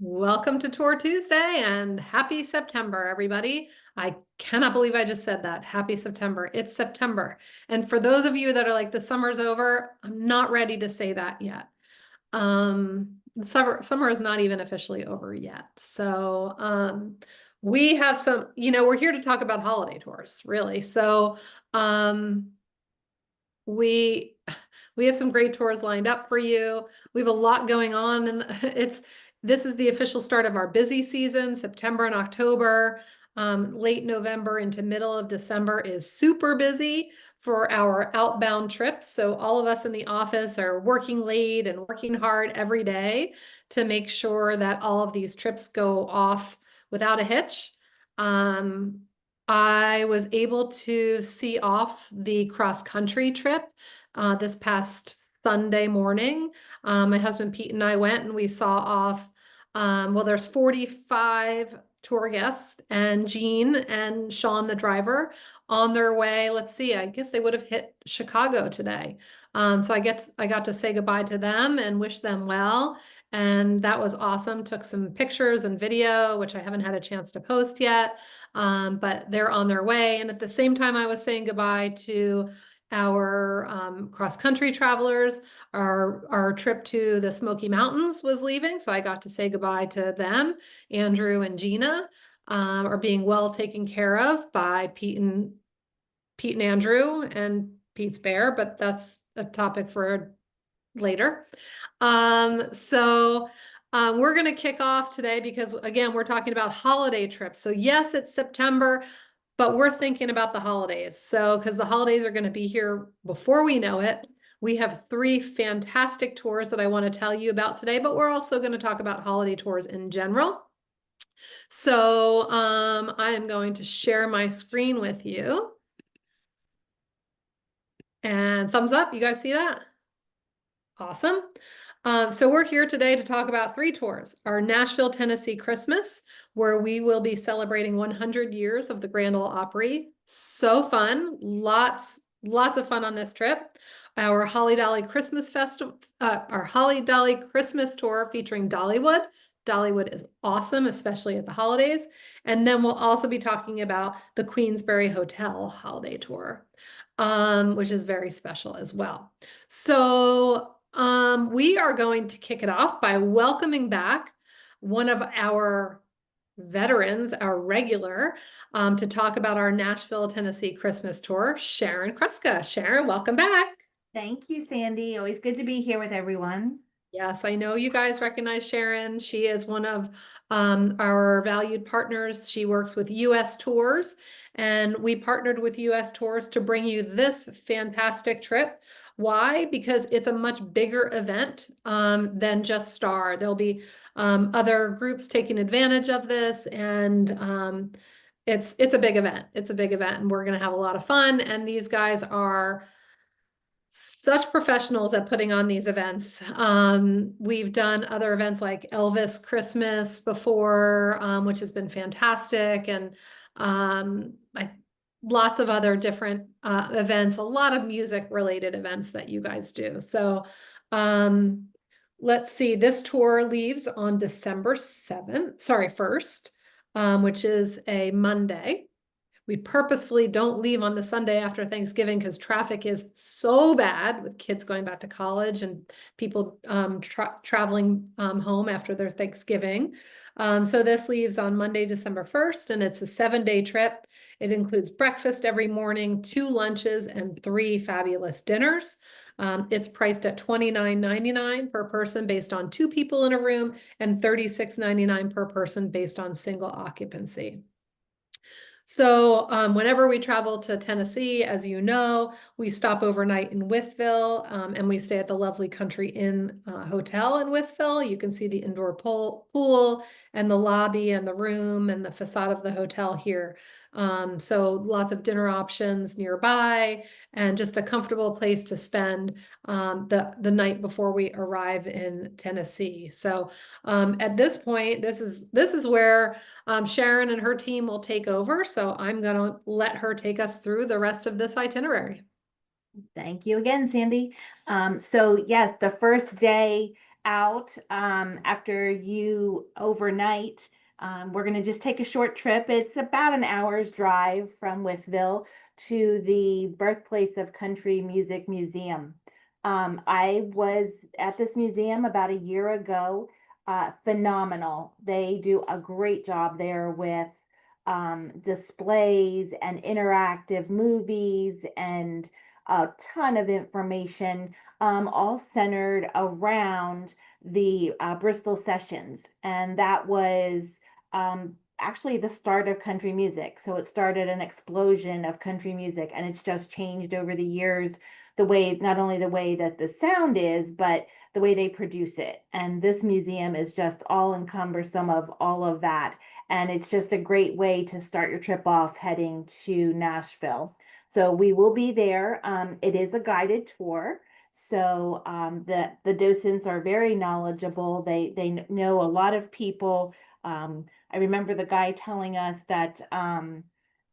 Welcome to Tour Tuesday and happy September, everybody. I cannot believe I just said that. Happy September. It's September. And for those of you that are like, the summer's over, I'm not ready to say that yet. Summer is not even officially over yet. So we have some, we're here to talk about holiday tours, really. So we we have some great tours lined up for you. We have a lot going on, and this is the official start of our busy season. September and October, late November into middle of December is super busy for our outbound trips. So all of us in the office are working late and working hard every day to make sure that all of these trips go off without a hitch. I was able to see off the cross country trip this past Sunday morning. My husband Pete and I went and we saw off, well, there's 45 tour guests and Jean and Sean, the driver, on their way. Let's see, I guess they would have hit Chicago today. So I got to say goodbye to them and wish them well. And that was awesome. Took some pictures and video, which I haven't had a chance to post yet. But they're on their way. And at the same time, I was saying goodbye to our cross-country travelers. Our trip to the Smoky Mountains was leaving, so I got to say goodbye to them. Andrew and Gina are being well taken care of by Pete and Andrew and Pete's bear, but that's a topic for later. We're going to kick off today because, again, we're talking about holiday trips. So yes, it's September, but we're thinking about the holidays. So because the holidays are going to be here before we know it, we have 3 fantastic tours that I want to tell you about today, but we're also going to talk about holiday tours in general. So I am going to share my screen with you. And thumbs up, you guys see that? Awesome. So we're here today to talk about 3 tours. Our Nashville, Tennessee Christmas, where we will be celebrating 100 years of the Grand Ole Opry. So fun, lots of fun on this trip. Our Holly Dolly Christmas Festival, our Holly Dolly Christmas tour featuring Dollywood. Dollywood is awesome, especially at the holidays. And then we'll also be talking about the Queensbury Hotel Holiday Tour, which is very special as well. So we are going to kick it off by welcoming back one of our veterans, our regular, to talk about our Nashville, Tennessee Christmas tour, Sharon Kruska. Sharon, welcome back. Thank you, Sandy. Always good to be here with everyone. Yes, I know you guys recognize Sharon. She is one of our valued partners. She works with US Tours, and we partnered with US Tours to bring you this fantastic trip. Why? Because it's a much bigger event than just Star. There'll be other groups taking advantage of this, and it's a big event. It's a big event, and we're going to have a lot of fun. And these guys are such professionals at putting on these events. We've done other events like Elvis Christmas before, which has been fantastic, and lots of other different events, a lot of music related events that you guys do. So let's see, this tour leaves on December 1st, which is a Monday. We purposefully don't leave on the Sunday after Thanksgiving because traffic is so bad with kids going back to college and people traveling home after their Thanksgiving. So this leaves on Monday, December 1st, and it's a 7-day trip. It includes breakfast every morning, 2 lunches, and 3 fabulous dinners. It's priced at $29.99 per person based on 2 people in a room and $36.99 per person based on single occupancy. So whenever we travel to Tennessee, as you know, we stop overnight in Wytheville, and we stay at the lovely Country Inn Hotel in Wytheville. You can see the indoor pool and the lobby and the room and the facade of the hotel here. So lots of dinner options nearby and just a comfortable place to spend the night before we arrive in Tennessee. So at this point, this is where Sharon and her team will take over. So I'm going to let her take us through the rest of this itinerary. Thank you again, Sandy. So yes, the first day out after you overnight. We're going to just take a short trip. It's about an hour's drive from Withville to the birthplace of country music museum. I was at this museum about a year ago. Phenomenal. They do a great job there with displays and interactive movies and a ton of information, all centered around the Bristol sessions. And that was actually the start of country music. So it started an explosion of country music, and it's just changed over the years, the way, not only the way that the sound is, but the way they produce it. And this museum is just all encumbersome of all of that. And it's just a great way to start your trip off heading to Nashville. So we will be there. It is a guided tour. So the docents are very knowledgeable. They know a lot of people. I remember the guy telling us that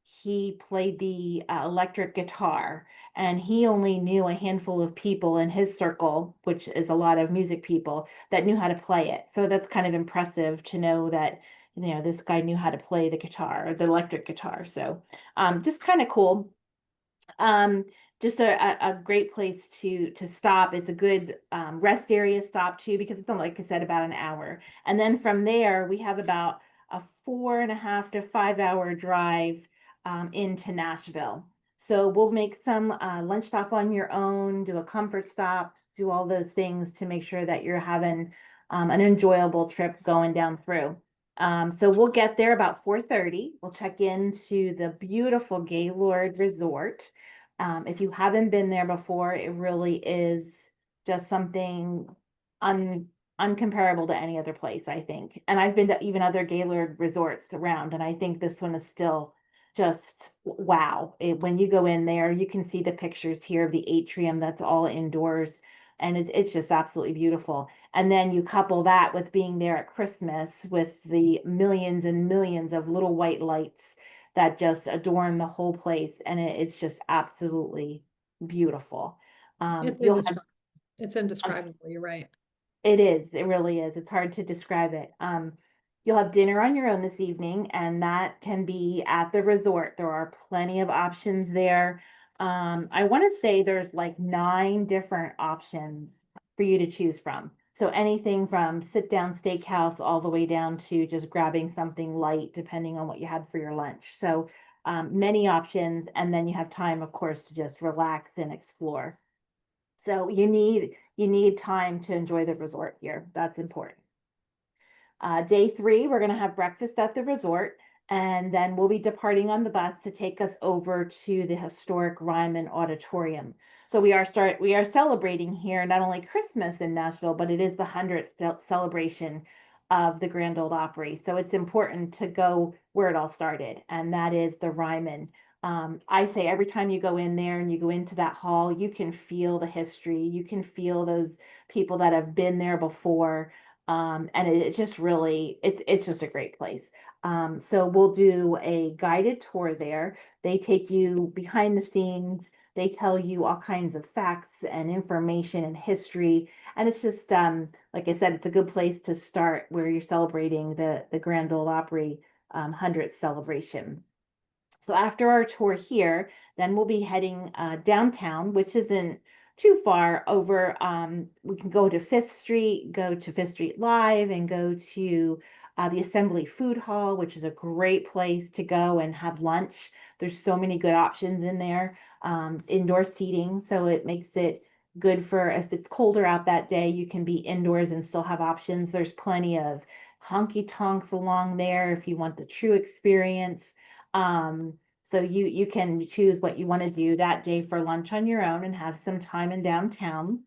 he played the electric guitar, and he only knew a handful of people in his circle, which is a lot of music people, that knew how to play it. So that's kind of impressive to know that, this guy knew how to play the guitar, the electric guitar. So just kind of cool. Um, just a great place to stop. It's a good rest area stop too, because it's only, like I said, about an hour. And then from there, we have about a 4.5 to 5 hour drive into Nashville. So we'll make some lunch stop on your own, do a comfort stop, do all those things to make sure that you're having an enjoyable trip going down through. So we'll get there about 4:30. We'll check into the beautiful Gaylord Resort. If you haven't been there before, it really is just something un uncomparable to any other place, I think. And I've been to even other Gaylord resorts around, and I think this one is still just wow. When you go in there, you can see the pictures here of the atrium that's all indoors, and it's just absolutely beautiful. And then you couple that with being there at Christmas with the millions and millions of little white lights that just adorn the whole place, and it's just absolutely beautiful. It's You'll have indescribable. It's indescribable. You're right. It is, it really is. It's hard to describe it. You'll have dinner on your own this evening, and that can be at the resort. There are plenty of options there. I want to say there's like 9 different options for you to choose from. So anything from sit down steakhouse all the way down to just grabbing something light, depending on what you had for your lunch. So many options, and then you have time, of course, to just relax and explore. So you need time to enjoy the resort here. That's important. Day 3, we're going to have breakfast at the resort, and then we'll be departing on the bus to take us over to the historic Ryman Auditorium. So we are celebrating here not only Christmas in Nashville, but it is the 100th celebration of the Grand Ole Opry. So it's important to go where it all started, and that is the Ryman. I say every time you go in there and you go into that hall, you can feel the history. You can feel those people that have been there before. And it just really, it's just a great place. So we'll do a guided tour there. They take you behind the scenes. They tell you all kinds of facts and information and history. And it's just, like I said, it's a good place to start where you're celebrating the Grand Ole Opry 100th celebration. So after our tour here, then we'll be heading downtown, which isn't too far over. We can go to Fifth Street, go to Fifth Street Live, and go to the Assembly Food Hall, which is a great place to go and have lunch. There's so many good options in there, indoor seating, so it makes it good for if it's colder out that day, you can be indoors and still have options. There's plenty of honky tonks along there if you want the true experience. So you can choose what you want to do that day for lunch on your own and have some time in downtown.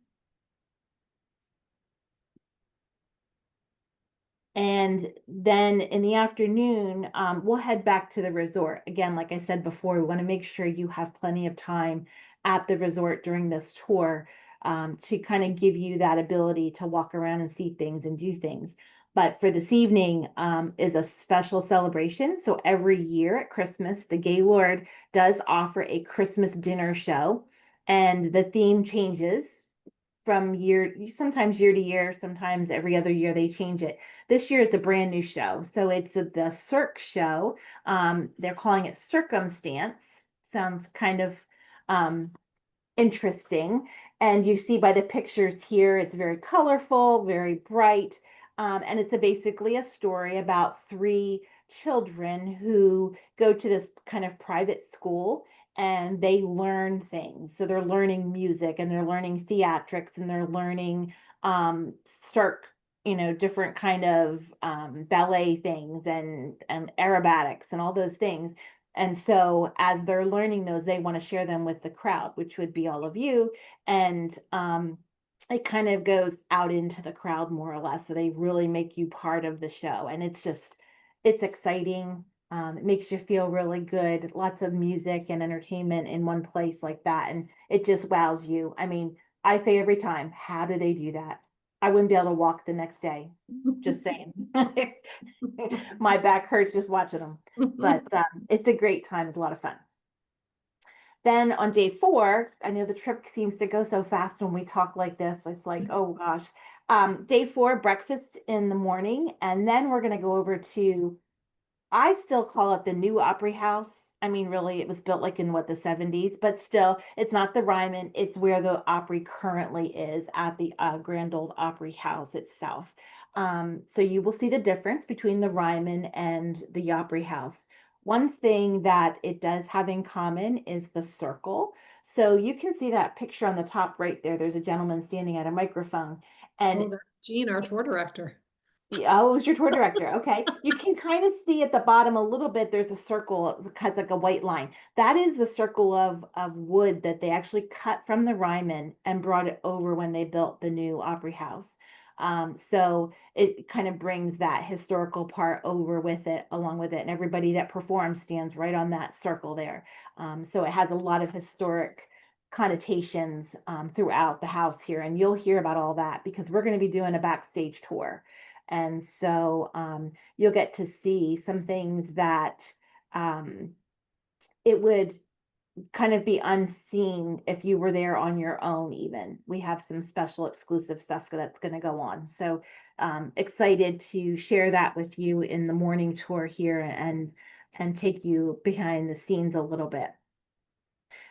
And then in the afternoon, we'll head back to the resort. Again, like I said before, we want to make sure you have plenty of time at the resort during this tour to kind of give you that ability to walk around and see things and do things. But for this evening is a special celebration. So every year at Christmas, the Gaylord does offer a Christmas dinner show, and the theme changes from sometimes year to year, sometimes every other year they change it. This year it's a brand new show. So it's the Cirque show. They're calling it Circumstance. Sounds kind of um, interesting. And you see by the pictures here, it's very colorful, very bright. And it's basically a story about three children who go to this kind of private school and they learn things. So they're learning music and they're learning theatrics and they're learning cirque, different kind of ballet things and aerobatics and all those things. And so as they're learning those, they want to share them with the crowd, which would be all of you. And it kind of goes out into the crowd more or less. So they really make you part of the show. And it's exciting. It makes you feel really good. Lots of music and entertainment in one place like that. And it just wows you. I mean, I say every time, how do they do that? I wouldn't be able to walk the next day. Just saying. My back hurts just watching them. But it's a great time. It's a lot of fun. Then on day 4, I know the trip seems to go so fast when we talk like this. It's like, oh gosh. Day 4, breakfast in the morning. And then we're going to go over to, I still call it the new Opry House. I mean, really, it was built like in the 70s, but still, it's not the Ryman. It's where the Opry currently is at the Grand Ole Opry House itself. So you will see the difference between the Ryman and the Opry House. One thing that it does have in common is the circle. So you can see that picture on the top right there. There's a gentleman standing at a microphone. And Oh, that's Jean, our tour director. oh, it was your tour director. Okay. You can kind of see at the bottom a little bit, there's a circle, it cuts like a white line. That is the circle of wood that they actually cut from the Ryman and brought it over when they built the new Opry House. So it kind of brings that historical part over with it, along with it. And everybody that performs stands right on that circle there. So it has a lot of historic connotations throughout the house here. And you'll hear about all that because we're going to be doing a backstage tour. And so you'll get to see some things that it would kind of be unseen if you were there on your own even. We have some special exclusive stuff that's going to go on. So excited to share that with you in the morning tour here and take you behind the scenes a little bit.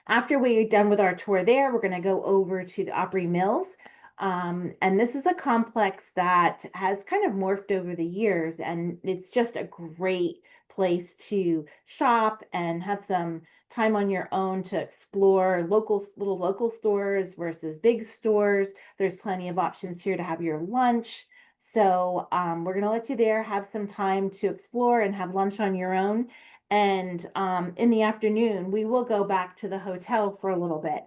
After we're done with our tour there, we're going to go over to the Opry Mills. And this is a complex that has kind of morphed over the years, and it's just a great place to shop and have some time on your own to explore little local stores versus big stores. There's plenty of options here to have your lunch. So we're going to let you there, have some time to explore and have lunch on your own. And in the afternoon, we will go back to the hotel for a little bit.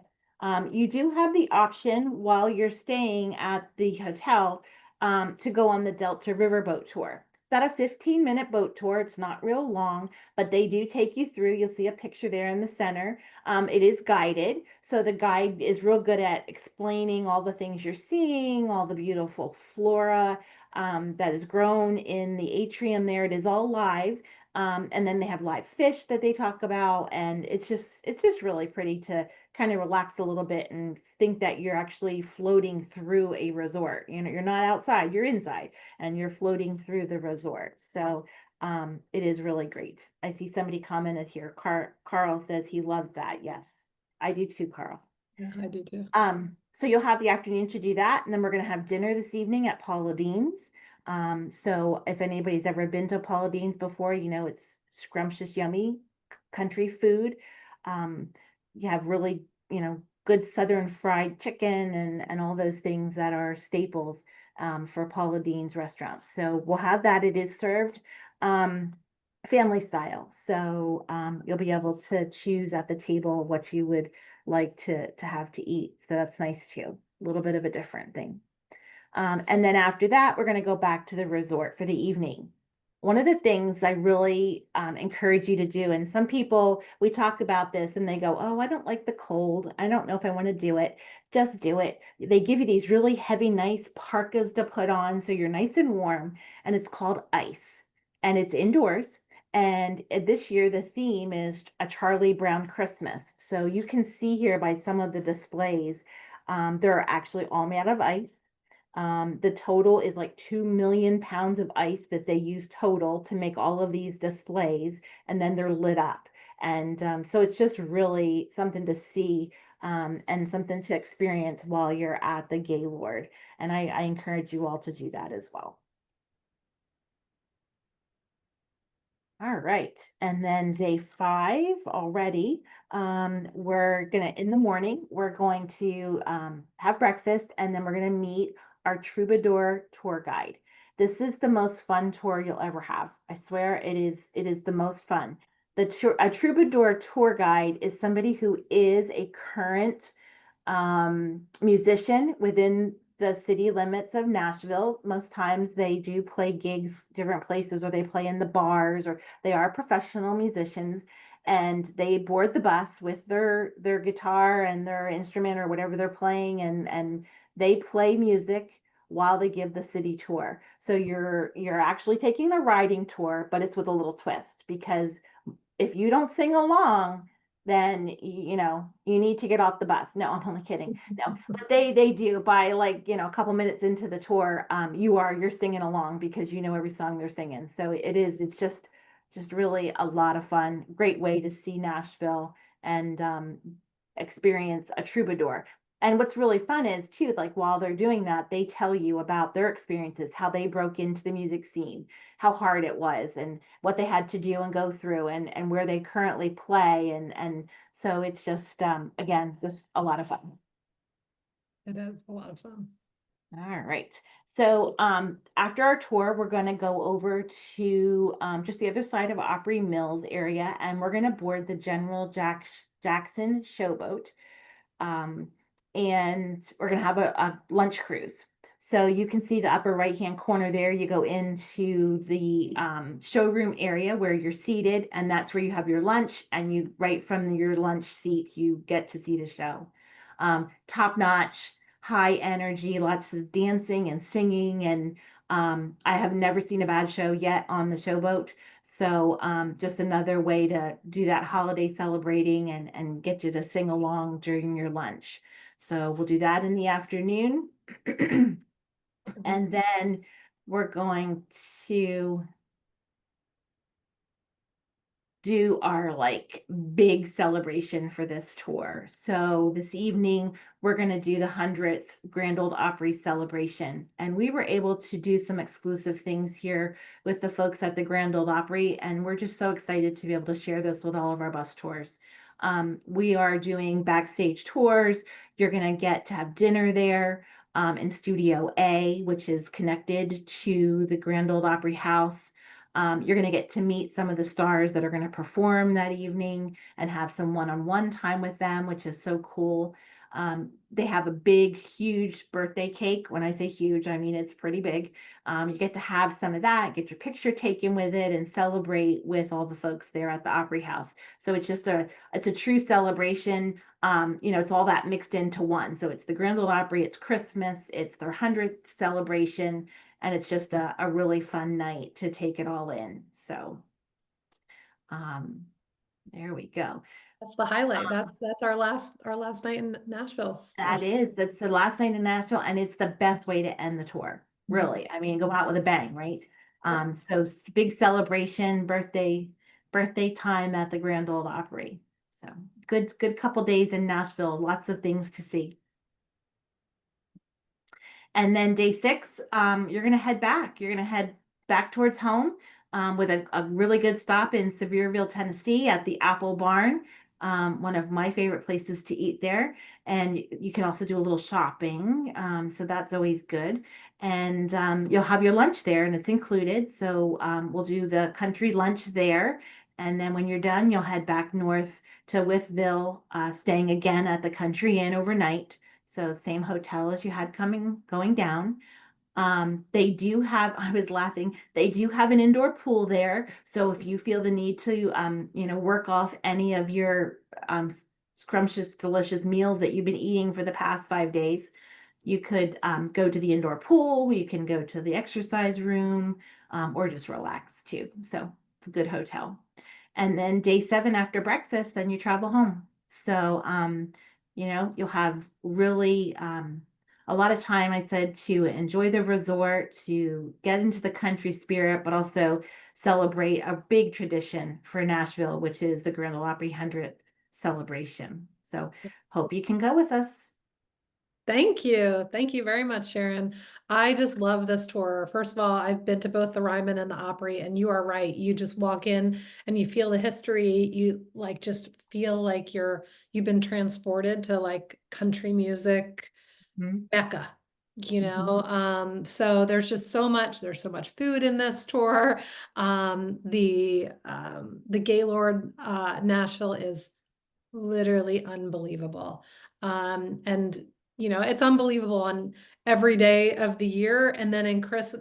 You do have the option while you're staying at the hotel to go on the Delta Riverboat Tour. About a 15-minute boat tour. It's not real long, but they do take you through. You'll see a picture there in the center. It is guided. So the guide is real good at explaining all the things you're seeing, all the beautiful flora that is grown in the atrium there. It is all live. And then they have live fish that they talk about. And it's just really pretty to kind of relax a little bit and think that you're actually floating through a resort. You're not outside, you're inside and you're floating through the resort. So it is really great. I see somebody commented here. Carl says he loves that. Yes, I do too, Carl. Yeah, I do too. So you'll have the afternoon to do that. And then we're going to have dinner this evening at Paula Dean's. So if anybody's ever been to Paula Dean's before, it's scrumptious, yummy country food. You have really, good Southern fried chicken and all those things that are staples for Paula Dean's restaurants. So we'll have that. It is served family style. So you'll be able to choose at the table what you would like to have to eat. So that's nice too. A little bit of a different thing. And then after that, we're going to go back to the resort for the evening. One of the things I really encourage you to do, and some people, we talk about this and they go, oh, I don't like the cold. I don't know if I want to do it. Just do it. They give you these really heavy, nice parkas to put on so you're nice and warm. And it's called ice. And it's indoors. And this year, the theme is a Charlie Brown Christmas. So you can see here by some of the displays They're actually all made out of ice. The total is like 2 million pounds of ice that they use total to make all of these displays, and then they're lit up. And so it's just really something to see, and something to experience while you're at the Gaylord. And I encourage you all to do that as well. All right. And then day 5 already, we're gonna, in the morning, we're going to have breakfast, and then we're gonna meet our troubadour tour guide. This is the most fun tour you'll ever have. I swear it is the most fun. A troubadour tour guide is somebody who is a current musician within the city limits of Nashville. Most times they do play gigs different places, or they play in the bars, or they are professional musicians, and they board the bus with their guitar and their instrument or whatever they're playing, and they play music while they give the city tour. So you're actually taking a riding tour, but it's with a little twist, because if you don't sing along, then you know you need to get off the bus. No, I'm only kidding. No, but they do, by like, a couple minutes into the tour, you're singing along because you know every song they're singing. So it's just really a lot of fun. Great way to see Nashville and experience a troubadour. And what's really fun is too, like while they're doing that, they tell you about their experiences, how they broke into the music scene, how hard it was, and what they had to do and go through, and where they currently play. And so it's just, again, just a lot of fun. It is a lot of fun. All right. So after our tour, we're going to go over to just the other side of Opry Mills area, and we're going to board the Jackson showboat. Um, and we're going to have a lunch cruise. So you can see the upper right hand corner there. You go into the showroom area where you're seated, and that's where you have your lunch. And you, right from your lunch seat, you get to see the show. Top notch, high energy, lots of dancing and singing. And I have never seen a bad show yet on the showboat. So just another way to do that holiday celebrating, and get you to sing along during your lunch. So we'll do that in the afternoon. And then we're going to do our like big celebration for this tour. So this evening we're going to do the 100th Grand Ole Opry celebration, and we were able to do some exclusive things here with the folks at the Grand Ole Opry, and we're just so excited to be able to share this with all of our bus tours. We are doing backstage tours. You're going to get to have dinner there in Studio A, which is connected to the Grand Ole Opry House. You're going to get to meet some of the stars that are going to perform that evening and have some one-on-one time with them, which is so cool. They have a big, huge birthday cake. When I say huge, I mean it's pretty big. You get to have some of that, get your picture taken with it, and celebrate with all the folks there at the Opry House. So it's just it's a true celebration. It's all that mixed into one. So it's the Grand Ole Opry, it's Christmas, it's their 100th celebration, and it's just a really fun night to take it all in. So um, there we go. That's the highlight. That's our last night in Nashville. So That's the last night in Nashville, and it's the best way to end the tour. Really, I mean, go out with a bang, right? So big celebration, birthday time at the Grand Ole Opry. So good couple days in Nashville, lots of things to see. And then day 6, you're going to head back. You're going to head back towards home with a really good stop in Sevierville, Tennessee at the Apple Barn, one of my favorite places to eat there. And you can also do a little shopping. So that's always good. And you'll have your lunch there, and it's included. So we'll do the country lunch there. And then when you're done, you'll head back north to Withville, staying again at the Country Inn overnight. So same hotel as you had going down. They do have, I was laughing, they do have an indoor pool there. So if you feel the need to, work off any of your scrumptious, delicious meals that you've been eating for the past 5 days, you could go to the indoor pool, you can go to the exercise room, or just relax too. So it's a good hotel. And then day 7 after breakfast, then you travel home. So You'll have really a lot of time, I said, to enjoy the resort, to get into the country spirit, but also celebrate a big tradition for Nashville, which is the Grand Ole Opry 100th celebration. So hope you can go with us. Thank you. Thank you very much, Sharon. I just love this tour. First of all, I've been to both the Ryman and the Opry, and you are right. You just walk in and you feel the history. You like just feel like you've been transported to like country music Mhm. Mecca, Mhm. So there's so much food in this tour. The Gaylord Nashville is literally unbelievable. And it's unbelievable on every day of the year. And then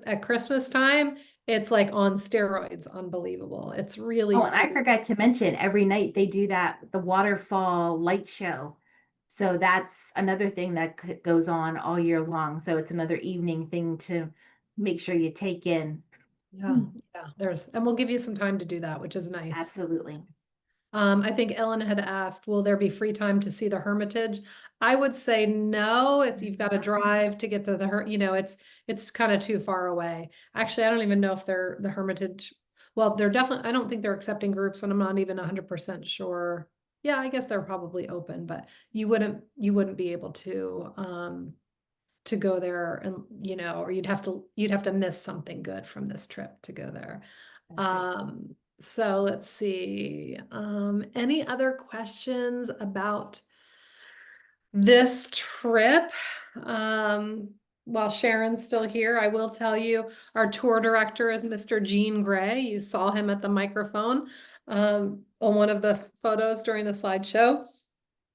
at Christmas time, it's like on steroids, unbelievable. It's really Oh, and I cool. forgot to mention, every night they do the waterfall light show. So that's another thing that goes on all year long. So it's another evening thing to make sure you take in. Yeah, Hmm. yeah, and we'll give you some time to do that, which is nice. Absolutely. I think Ellen had asked, will there be free time to see the Hermitage? I would say no, you've got to drive to get to it's kind of too far away. Actually, I don't even know if they're the Hermitage. Well, they're definitely, I don't think they're accepting groups and I'm not even 100% sure. Yeah, I guess they're probably open, but you wouldn't be able to go there and or you'd have to miss something good from this trip to go there. That's right. So let's see. Any other questions about this trip? Um, while Sharon's still here, I will tell you our tour director is Mr. Gene Gray. You saw him at the microphone on one of the photos during the slideshow.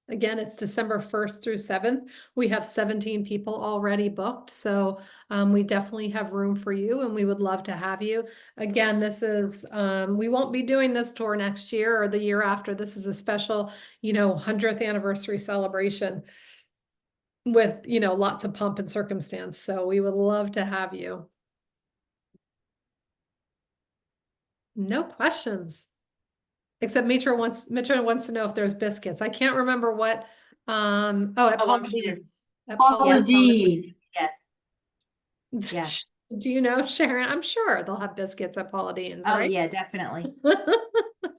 Again, it's December 1st through 7th. We have 17 people already booked, so we definitely have room for you and we would love to have you. Again, we won't be doing this tour next year or the year after. This is a special, 100th anniversary celebration with, lots of pomp and circumstance. So we would love to have you. No questions. Except Mitra wants to know if there's biscuits. I can't remember what, at Oh, Paula I'm sure. Dean's. At Yeah. Paula Holiday. Yes. Dean's. Yes. Do you know, Sharon? I'm sure they'll have biscuits at Paula Dean's, Oh, right? yeah, definitely.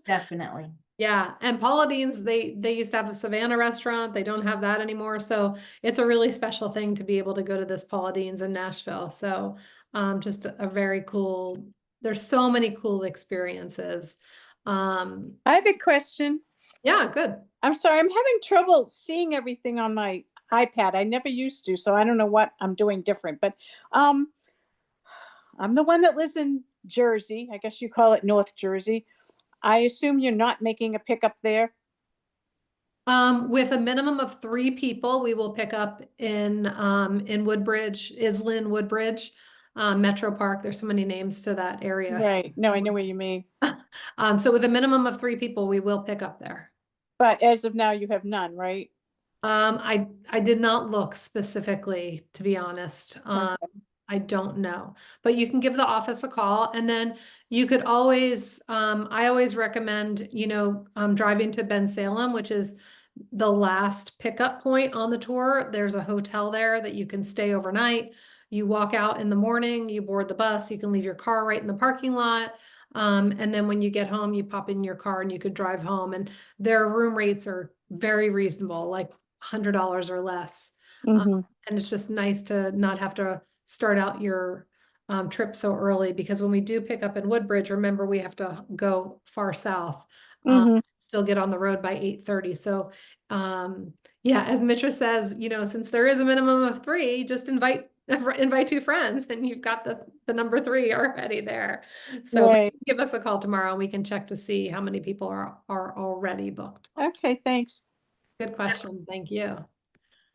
Definitely. Yeah, and Paula Dean's, they used to have a Savannah restaurant. They don't have that anymore. So it's a really special thing to be able to go to this Paula Dean's in Nashville. So just a very cool, there's so many cool experiences. Um, I have a question. yeah, good. I'm sorry, I'm having trouble seeing everything on my iPad. I never used to, so I don't know what I'm doing different. But um, I'm the one that lives in Jersey. I guess you call it North Jersey. I assume you're not making a pickup there. With a minimum of 3 people, we will pick up in Woodbridge, Islin, Woodbridge, Metro Park. There's so many names to that area. Right. No, I know what you mean. So with a minimum of 3 people, we will pick up there. But as of now, you have none, right? I did not look specifically, to be honest. Okay. I don't know, but you can give the office a call and then you could always, I always recommend, driving to Bensalem, which is the last pickup point on the tour. There's a hotel there that you can stay overnight. You walk out in the morning, you board the bus, you can leave your car right in the parking lot. And then when you get home, you pop in your car and you could drive home and their room rates are very reasonable, like $100 or less. Mm-hmm. And it's just nice to not have to start out your trip so early because when we do pick up in Woodbridge, remember we have to go far south. Mm-hmm. Still get on the road by 8:30. So yeah, as Mitra says, since there is a minimum of 3, just invite 2 friends and you've got the number 3 already there. So Right. give us a call tomorrow and we can check to see how many people are already booked. Okay, thanks. Good question. Thank you.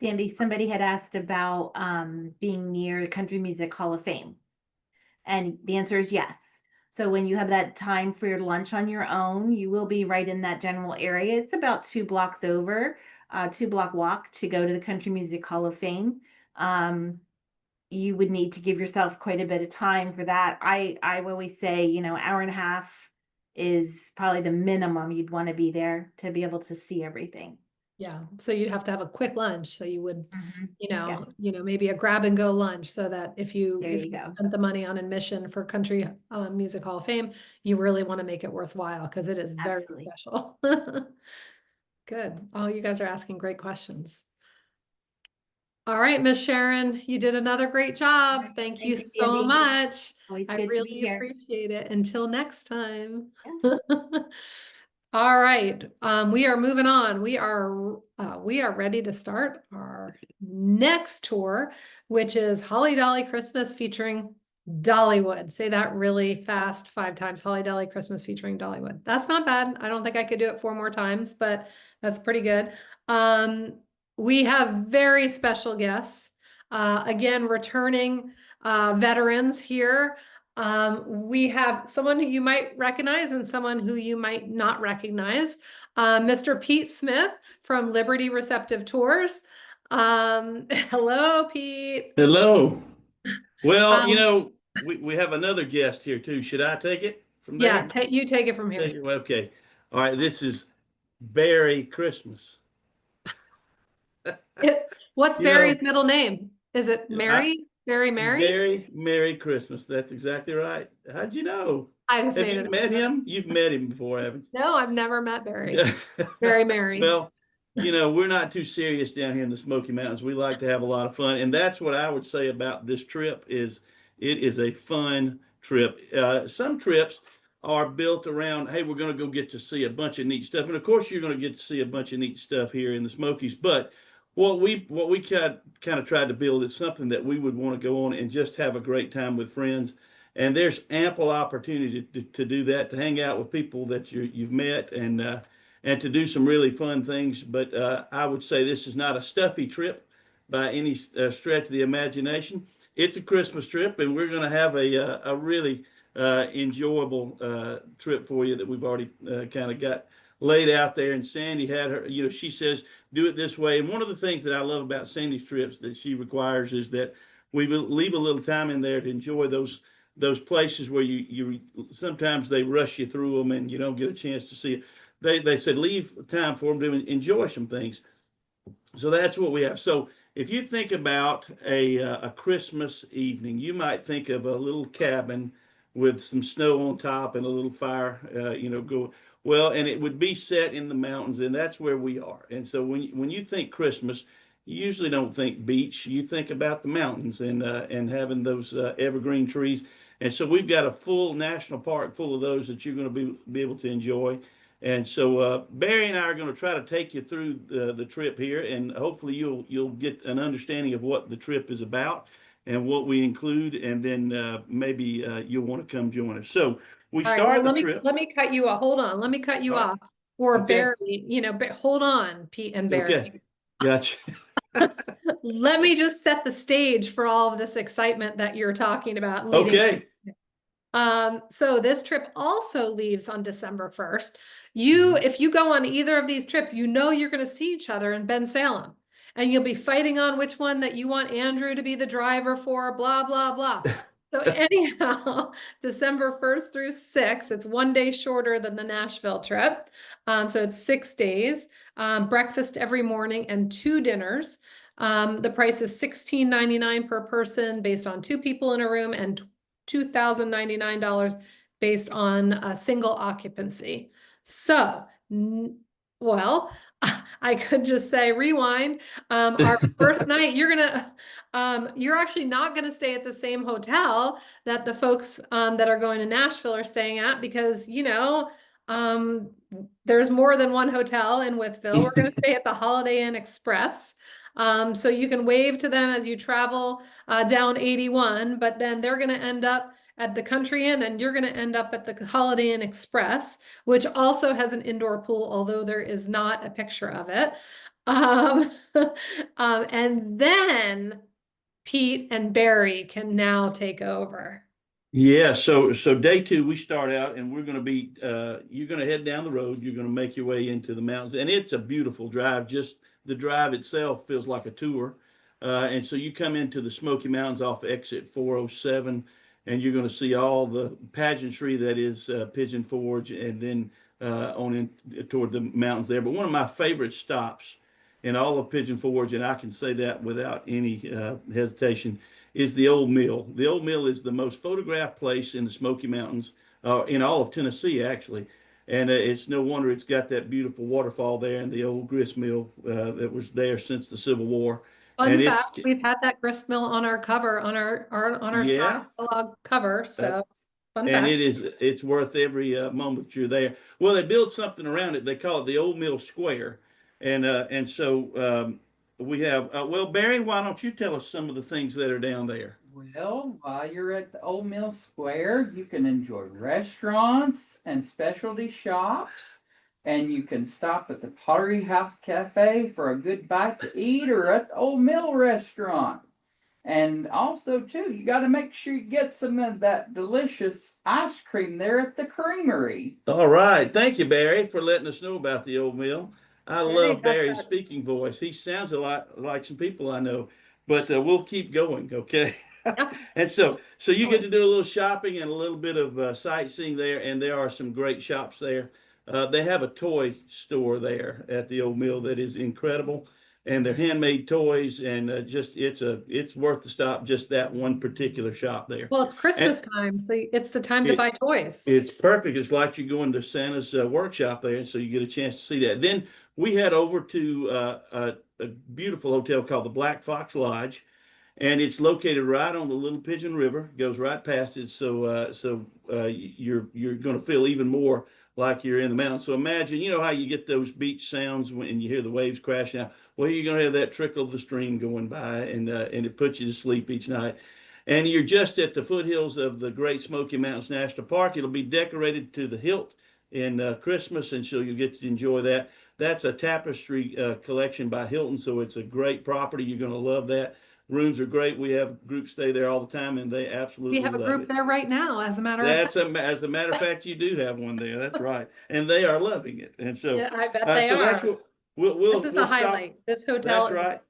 Sandy, somebody had asked about being near the Country Music Hall of Fame. And the answer is yes. So when you have that time for your lunch on your own, you will be right in that general area. It's about 2 blocks over, 2 block walk to go to the Country Music Hall of Fame. You would need to give yourself quite a bit of time for that. I always say, hour and a half is probably the minimum you'd want to be there to be able to see everything. Yeah, so you'd have to have a quick lunch, so you would, Yeah, maybe a grab and go lunch, so that if you there you go. spent the money on admission for Country Music Hall of Fame, you really want to make it worthwhile, because it is very Absolutely. special. Good. Oh, you guys are asking great questions. All right, Miss Sharon, you did another great job. Thank you Thank you, so Sandy. much. Always I good to be really here. appreciate it. Until next time. Yeah. All right, we are moving on. We are ready to start our next tour, which is Holly Dolly Christmas featuring Dollywood. Say that really fast 5 times. Holly Dolly Christmas featuring Dollywood. That's not bad. I don't think I could do it 4 more times, but that's pretty good. We have very special guests. Again, returning veterans here. We have someone who you might recognize and someone who you might not recognize. Mr. Pete Smith from Liberty Receptive Tours. Hello, Pete. Hello. Well, Um, we have another guest here too. Should I take it from yeah, there? you take it from here. Take it? Okay. All right. This is Barry Christmas. What's You know, Barry's middle name? Is it I, Mary? Barry Mary? Barry Merry Christmas. That's exactly right. How'd you know? I just Have made you it met up. him? You've met him before, haven't No, I've never met Barry. you? Barry Mary. Well, we're not too serious down here in the Smoky Mountains. We like to have a lot of fun, and that's what I would say about this trip is it is a fun trip. Some trips are built around, hey, we're going to go get to see a bunch of neat stuff, and of course, you're going to get to see a bunch of neat stuff here in the Smokies. But what we kind of tried to build is something that we would want to go on and just have a great time with friends. And there's ample opportunity to do that, to hang out with people that you've met and to do some really fun things. But I would say this is not a stuffy trip by any stretch of the imagination. It's a Christmas trip, and we're going to have a really enjoyable trip for you that we've already kind of got laid out there. And Sandy had her, she says, do it this way. And one of the things that I love about Sandy's trips that she requires is that we leave a little time in there to enjoy those places where you sometimes they rush you through them and you don't get a chance to see it. They said leave time for them to enjoy some things. So that's what we have. So if you think about a Christmas evening, you might think of a little cabin with some snow on top and a little fire, go well, and it would be set in the mountains, and that's where we are. And so when you think Christmas, you usually don't think beach. You think about the mountains and having those evergreen trees. And so we've got a full national park full of those that you're going to be able to enjoy. And so Barry and I are going to try to take you through the trip here, and hopefully you'll get an understanding of what the trip is about and what we include, and then maybe you'll want to come join us. So we All right, well, start the trip. let me cut you off. Hold on, let me cut you All right. off. Or Okay. Barry, hold on, Pete and Barry. Okay. Gotcha. Let me just set the stage for all of this excitement that you're talking about leading. Okay. So this trip also leaves on December 1st. Mhm. If you go on either of these trips, you're going to see each other in Bensalem, and you'll be fighting on which one that you want Andrew to be the driver for, blah, blah, blah. So anyhow, December 1st through 6th, it's 1 day shorter than the Nashville trip. So it's 6 days, breakfast every morning and 2 dinners. The price is $16.99 per person based on 2 people in a room, and $2,099 based on a single occupancy. So, well, I could just say rewind. Our first night, you're actually not gonna stay at the same hotel that the folks that are going to Nashville are staying at, because there's more than one hotel in Wytheville. We're gonna stay at the Holiday Inn Express. So you can wave to them as you travel down 81, but then they're going to end up at the Country Inn, and you're going to end up at the Holiday Inn Express, which also has an indoor pool, although there is not a picture of it. And then Pete and Barry can now take over. Yeah, so day 2 we start out, and we're going to be you're going to head down the road. You're going to make your way into the mountains, and it's a beautiful drive. Just the drive itself feels like a tour. And so you come into the Smoky Mountains off exit 407, and you're going to see all the pageantry that is Pigeon Forge, and then on in toward the mountains there. But one of my favorite stops in all of Pigeon Forge, and I can say that without any hesitation, is the Old Mill. The Old Mill is the most photographed place in the Smoky Mountains, in all of Tennessee, actually. And it's no wonder it's got that beautiful waterfall there and the old grist mill that was there since the Civil War. Fun And fact, we've had that grist mill on our cover, on our yeah, stock catalog cover. So fun and fact. it's worth every moment that you're there. Well, they built something around it. They call it the Old Mill Square, and so we have. Well, Barry, why don't you tell us some of the things that are down there? Well, while you're at the Old Mill Square, you can enjoy restaurants and specialty shops, and you can stop at the Pottery House Cafe for a good bite to eat, or at the Old Mill Restaurant. And also, too, you got to make sure you get some of that delicious ice cream there at the creamery. All right. Thank you, Barry, for letting us know about the Old Mill. I Barry love has Barry's that. speaking voice. He sounds a lot like some people I know, but we'll keep going, okay? Yeah. And so you get to do a little shopping and a little bit of sightseeing there, and there are some great shops there. They have a toy store there at the Old Mill that is incredible, and they're handmade toys, and just it's worth the stop, just that one particular shop there. Well, it's Christmas And time, so it's the time to buy toys. it's perfect. It's like you're going to Santa's workshop there, and so you get a chance to see that. Then we head over to a beautiful hotel called the Black Fox Lodge, and it's located right on the Little Pigeon River. It goes right past it, so you're going to feel even more like you're in the mountains. So imagine, you know how you get those beach sounds when you hear the waves crashing out. Well, you're going to have that trickle of the stream going by, and it puts you to sleep each night. And you're just at the foothills of the Great Smoky Mountains National Park. It'll be decorated to the hilt in Christmas, and so you get to enjoy that. That's a tapestry collection by Hilton, so it's a great property. You're going to love that. Rooms are great. We have groups stay there all the time, and they absolutely We have a love group it. there right now, as a matter of fact. As a matter of fact, you do have one there. That's right, and they are loving it. And so, Yeah, I bet they so are. that's what we'll This is we'll a stop. highlight. This hotel. That's right.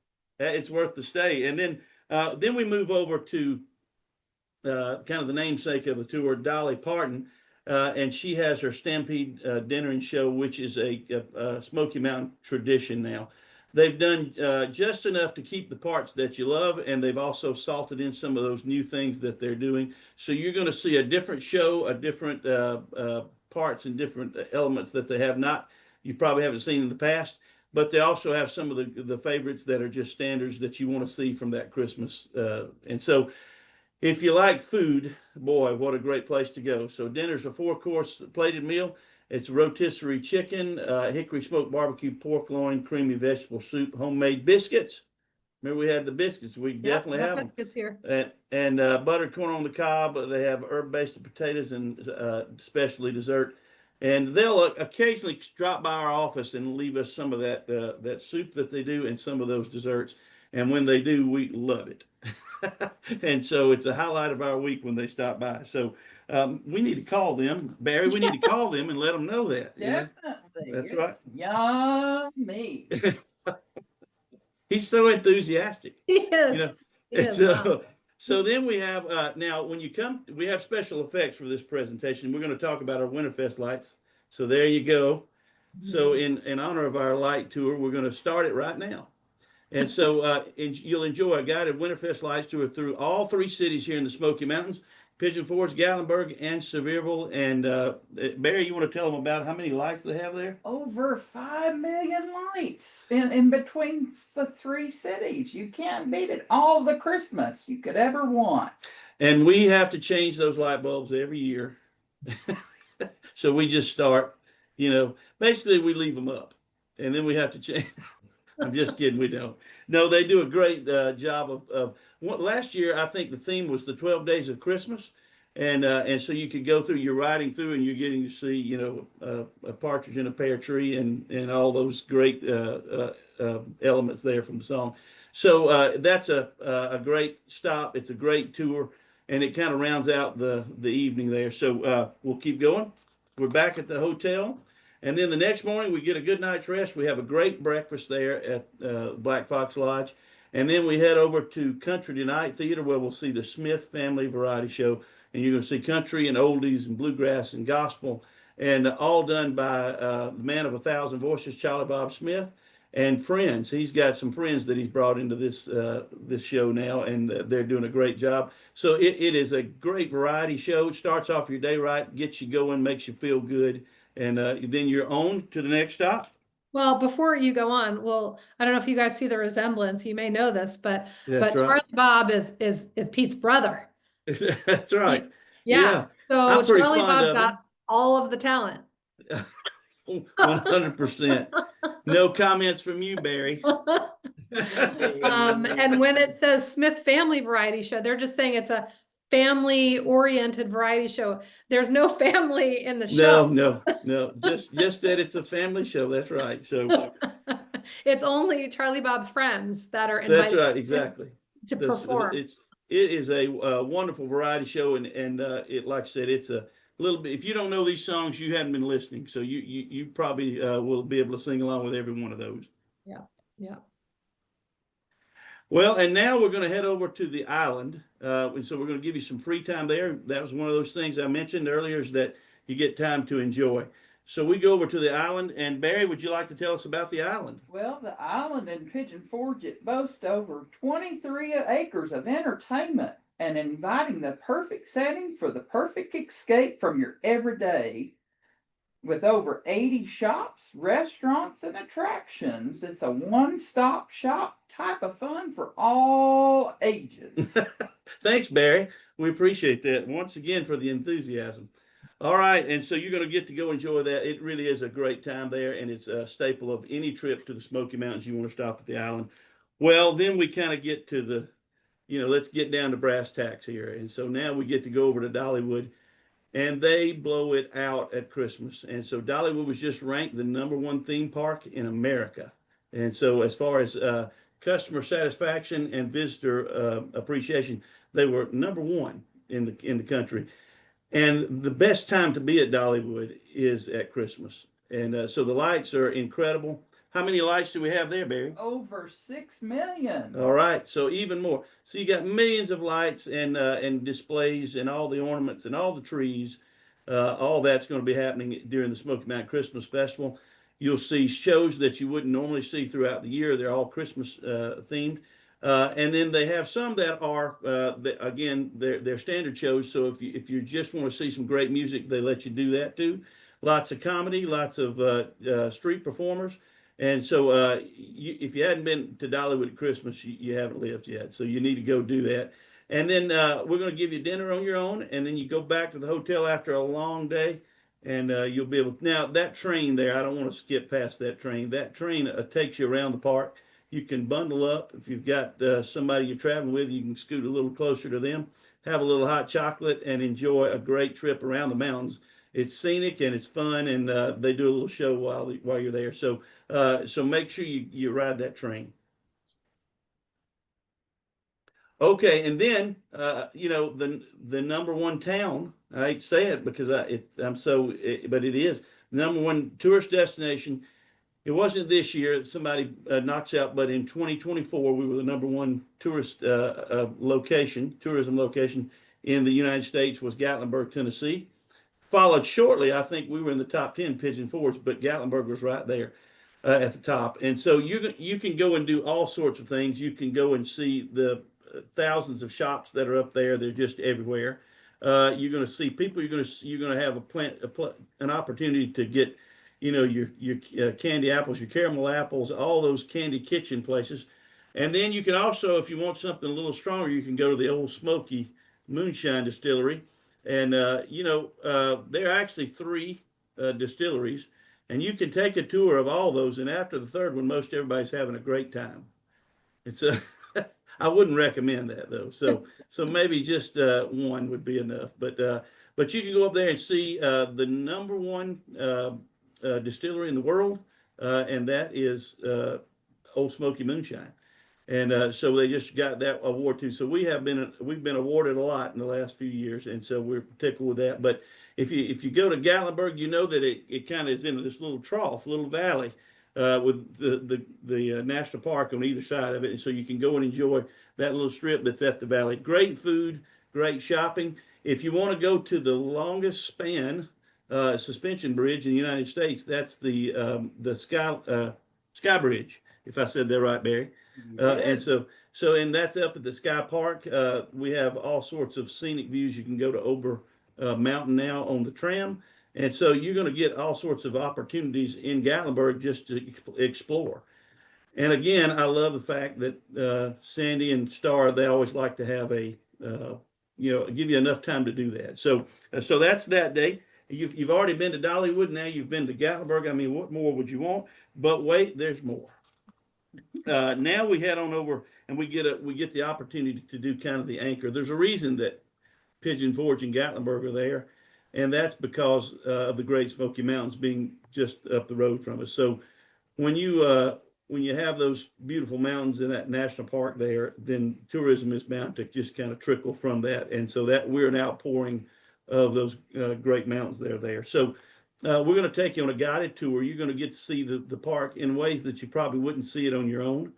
It's worth the stay. And then we move over to kind of the namesake of the tour, Dolly Parton, and she has her Stampede dinner and show, which is a Smoky Mountain tradition now. They've done just enough to keep the parts that you love, and they've also salted in some of those new things that they're doing. So you're going to see a different show, a different parts and different elements that they have not, you probably haven't seen in the past. But they also have some of the favorites that are just standards that you want to see from that Christmas. And so if you like food, boy, what a great place to go. So dinner's a 4-course plated meal. It's rotisserie chicken, hickory smoked barbecue pork loin, creamy vegetable soup, homemade biscuits. Remember we had the biscuits. We definitely have them. Biscuits here. And buttered corn on the cob. They have herb-based potatoes and specialty dessert. And they'll occasionally drop by our office and leave us some of that soup that they do and some of those desserts. And when they do, we love it. And so it's a highlight of our week when they stop by. So we need to call them, Barry. We need to call them and let them know that. Definitely. That's It's right. Yummy. He's so enthusiastic. He is. You know, He is. so then we have now when you come, we have special effects for this presentation. We're going to talk about our Winterfest lights. So there you go. So in honor of our light tour, we're going to start it right now. And so you'll enjoy a guided Winterfest lights tour through all 3 cities here in the Smoky Mountains: Pigeon Forge, Gatlinburg, and Sevierville. And Barry, you want to tell them about how many lights they have there? Over 5 million lights in between the 3 cities. You can't beat it. All the Christmas you could ever want. And we have to change those light bulbs every year. So we just start, basically we leave them up and then we have to change. I'm just kidding. We don't. No, they do a great job of last year, I think the theme was the 12 days of Christmas. And so you could go through, you're riding through and you're getting to see, a partridge in a pear tree and all those great elements there from the song. So that's a great stop. It's a great tour, and it kind of rounds out the evening there. So we'll keep going. We're back at the hotel. And then the next morning, we get a good night's rest. We have a great breakfast there at Black Fox Lodge. And then we head over to Country Tonight Theater, where we'll see the Smith Family Variety Show. And you're going to see country and oldies and bluegrass and gospel, and all done by the man of 1,000 voices, Charlie Bob Smith. and friends. He's got some friends that he's brought into this show now, and they're doing a great job. So it is a great variety show. It starts off your day right, gets you going, makes you feel good, and then you're on to the next stop. Well, before you go on, well, I don't know if you guys see the resemblance. You may know this, but That's right. Charlie Bob is Pete's brother. That's right. Yeah. Yeah, So I'm pretty Charlie fond Bob of got all of the talent. him. 100%. No comments from you, Barry. And when it says Smith Family Variety Show, they're just saying it's a family-oriented variety show. There's no family in the show. No. Just that it's a family show. That's right. So It's only Charlie Bob's friends that are that's invited right. Exactly. to perform. It is a wonderful variety show, and it, like I said, it's a little bit. If you don't know these songs, you haven't been listening. So you probably will be able to sing along with every one of those. Yeah. Yeah. Well, and now we're going to head over to the island. And so we're going to give you some free time there. That was one of those things I mentioned earlier, is that you get time to enjoy. So we go over to the island. And Barry, would you like to tell us about the island? Well, the island in Pigeon Forge, it boasts over 23 acres of entertainment and inviting the perfect setting for the perfect escape from your everyday. With over 80 shops, restaurants, and attractions, it's a one-stop shop type of fun for all ages. Thanks, Barry. We appreciate that once again for the enthusiasm. All right, and so you're going to get to go enjoy that. It really is a great time there, and it's a staple of any trip to the Smoky Mountains. You want to stop at the island. Well, then we kind of get to the, let's get down to brass tacks here. And so now we get to go over to Dollywood, and they blow it out at Christmas. And so Dollywood was just ranked the #1 theme park in America. And so as far as customer satisfaction and visitor appreciation, they were #1 in the country. And the best time to be at Dollywood is at Christmas. And so the lights are incredible. How many lights do we have there, Barry? Over 6 million. All right, so even more. So you got millions of lights and displays and all the ornaments and all the trees. All that's going to be happening during the Smoky Mountain Christmas Festival. You'll see shows that you wouldn't normally see throughout the year. They're all Christmas themed. And then they have some that are, again, they're standard shows. So if you just want to see some great music, they let you do that too. Lots of comedy, lots of street performers. And so if you hadn't been to Dollywood at Christmas, you haven't lived yet. So you need to go do that. And then we're going to give you dinner on your own. And then you go back to the hotel after a long day. And you'll be able, now that train there, I don't want to skip past that train. That train takes you around the park. You can bundle up. If you've got somebody you're traveling with, you can scoot a little closer to them, have a little hot chocolate, and enjoy a great trip around the mountains. It's scenic and it's fun, and they do a little show while you're there. So make sure you ride that train. Okay, and then the #1 town. I hate to say it because but it is the _1 tourist destination. It wasn't this year that somebody knocks out, but in 2024 we were the #1 tourist tourism location in the United States was Gatlinburg, Tennessee. Followed shortly, I think we were in the top 10, Pigeon Forge, but Gatlinburg was right there at the top. And so you can go and do all sorts of things. You can go and see the thousands of shops that are up there. They're just everywhere. You're going to see people. You're going to have an opportunity to get, your candy apples, your caramel apples, all those candy kitchen places. And then you can also, if you want something a little stronger, you can go to the Old Smoky Moonshine Distillery. And, there are actually 3 distilleries, and you can take a tour of all those. And after the third one, most everybody's having a great time. It's I wouldn't recommend that though. So maybe just one would be enough. But you can go up there and see the #1 distillery in the world, and that is Old Smoky Moonshine. And so they just got that award too. So we've been awarded a lot in the last few years, and so we're tickled with that. But if you go to Gatlinburg, you know that it kind of is in this little trough, little valley, with the national park on either side of it, and so you can go and enjoy that little strip that's at the valley. Great food, great shopping. If you want to go to the longest span suspension bridge in the United States, that's the Sky Bridge. if I said that right, Barry. You And did. and that's up at the Sky Park. We have all sorts of scenic views. You can go to Ober Mountain now on the tram. And so you're going to get all sorts of opportunities in Gatlinburg just to explore. And again, I love the fact that Sandy and Star, they always like to have give you enough time to do that. So that's that day. You've already been to Dollywood. Now you've been to Gatlinburg. I mean, what more would you want? But wait, there's more. Now we head on over and we get the opportunity to do kind of the anchor. There's a reason that Pigeon Forge and Gatlinburg are there, and that's because of the Great Smoky Mountains being just up the road from us. So when you have those beautiful mountains in that national park there, then tourism is bound to just kind of trickle from that, and so that we're an outpouring of those great mountains that are there. So we're going to take you on a guided tour. You're going to get to see the park in ways that you probably wouldn't see it on your own.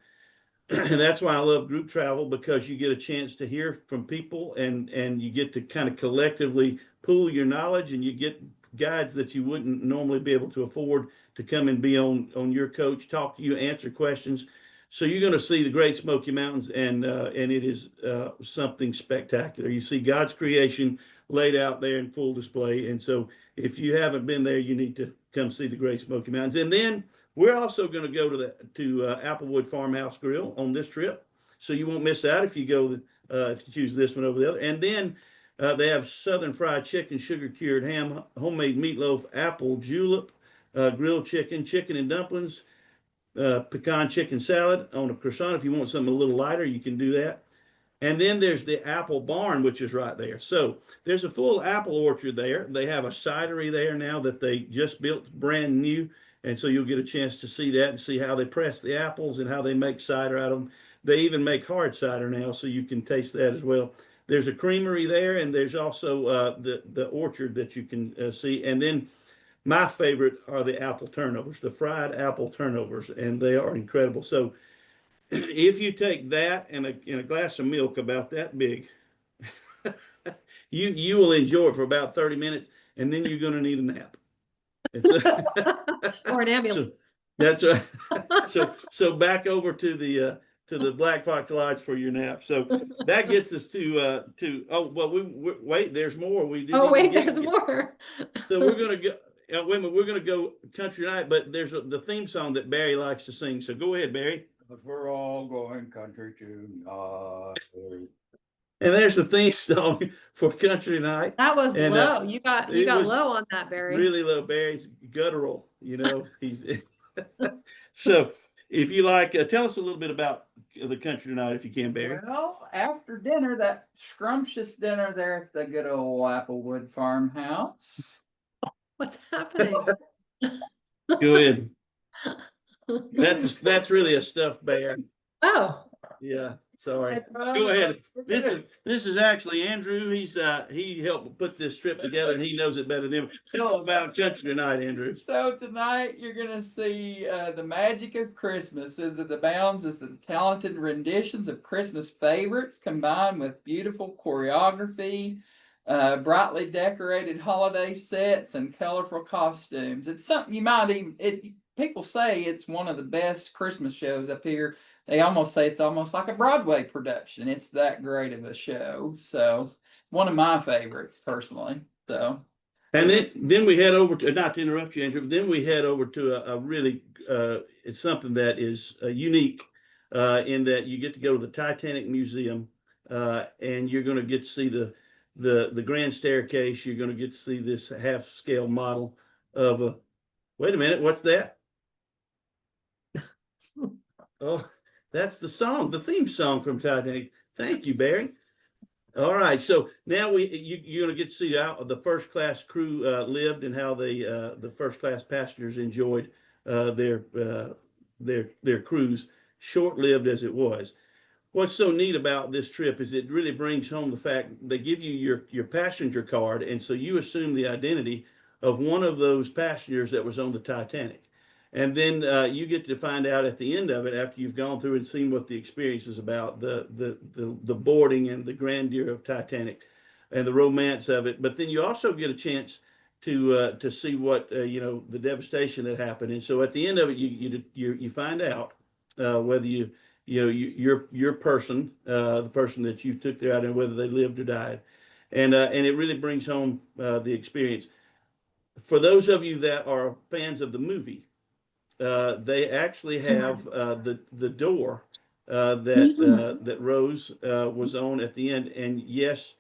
And that's why I love group travel, because you get a chance to hear from people and you get to kind of collectively pool your knowledge, and you get guides that you wouldn't normally be able to afford to come and be on your coach, talk to you, answer questions. So you're going to see the Great Smoky Mountains, and it is something spectacular. You see God's creation laid out there in full display. And so if you haven't been there, you need to come see the Great Smoky Mountains. And then we're also going to go to Applewood Farmhouse Grill on this trip, so you won't miss out if you go if you choose this one over the other. And then they have Southern fried chicken, sugar cured ham, homemade meatloaf, apple julep, grilled chicken, chicken and dumplings, pecan chicken salad on a croissant. If you want something a little lighter, you can do that. And then there's the apple barn, which is right there. So there's a full apple orchard there. They have a cidery there now that they just built brand new. And so you'll get a chance to see that and see how they press the apples and how they make cider out of them. They even make hard cider now, so you can taste that as well. There's a creamery there, and there's also the orchard that you can see. And then my favorite are the apple turnovers, the fried apple turnovers, and they are incredible. So if you take that and a glass of milk about that big, you will enjoy it for about 30 minutes, and then you're going to need a nap. Or an ambulance. So that's right. So back over to the Black Fox Lodge for your nap. So that gets us to wait, there's more. We didn't Oh, wait, even get there's to. more. So we're gonna go. Wait a minute, we're gonna go country night, but there's the theme song that Barry likes to sing. So go ahead, Barry. But we're all going country tonight. And there's the theme song for country night. That was And, low. You got it was low on that, Barry. Really low. Barry's guttural, he's so if you like, tell us a little bit about the country tonight, if you can, Barry. Well, after dinner, that scrumptious dinner there at the good old Applewood farmhouse. What's happening? Go ahead. That's really a stuffed bear. Oh, Yeah, sorry. Go ahead. This is actually Andrew. He helped put this trip together, and he knows it better than me. Tell about country tonight, Andrew. So tonight you're gonna see the magic of Christmas as it abounds as the talented renditions of Christmas favorites combined with beautiful choreography, brightly decorated holiday sets, and colorful costumes. It's something you might people say it's one of the best Christmas shows up here. They almost say it's almost like a Broadway production. It's that great of a show. So one of my favorites personally. So. And then we head over to, not to interrupt you, Andrew, but then we head over to a really, it's something that is unique in that you get to go to the Titanic Museum, and you're going to get to see the grand staircase. You're going to get to see this half scale model of a, wait a minute, what's that? Oh, that's the song, the theme song from Titanic. Thank you, Barry. All right, so now you're going to get to see how the first class crew lived and how the first class passengers enjoyed their cruise, short lived as it was. What's so neat about this trip is it really brings home the fact they give you your passenger card, and so you assume the identity of one of those passengers that was on the Titanic. And then you get to find out at the end of it, after you've gone through and seen what the experience is about, the boarding and the grandeur of Titanic and the romance of it. But then you also get a chance to see what the devastation that happened. And so at the end of it, you find out whether your person, the person that you took there out, and whether they lived or died, and it really brings home the experience. For those of you that are fans of the movie, they actually have the door that Rose was on at the end, and yes,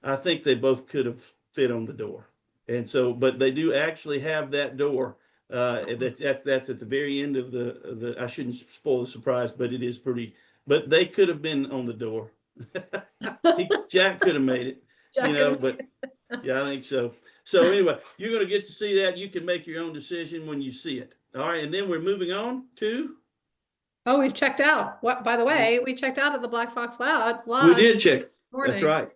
I think they both could have fit on the door. And so, but they do actually have that door. That's at the very end of the. I shouldn't spoil the surprise, but it is pretty. But they could have been on the door. Jack could have made it, Jack and- But yeah, I think so. So anyway, you're going to get to see that. You can make your own decision when you see it. All right, and then we're moving on to. Oh, we've checked out. What? By the way, we checked out at the Black Fox Lodge. We did check. Morning. That's right.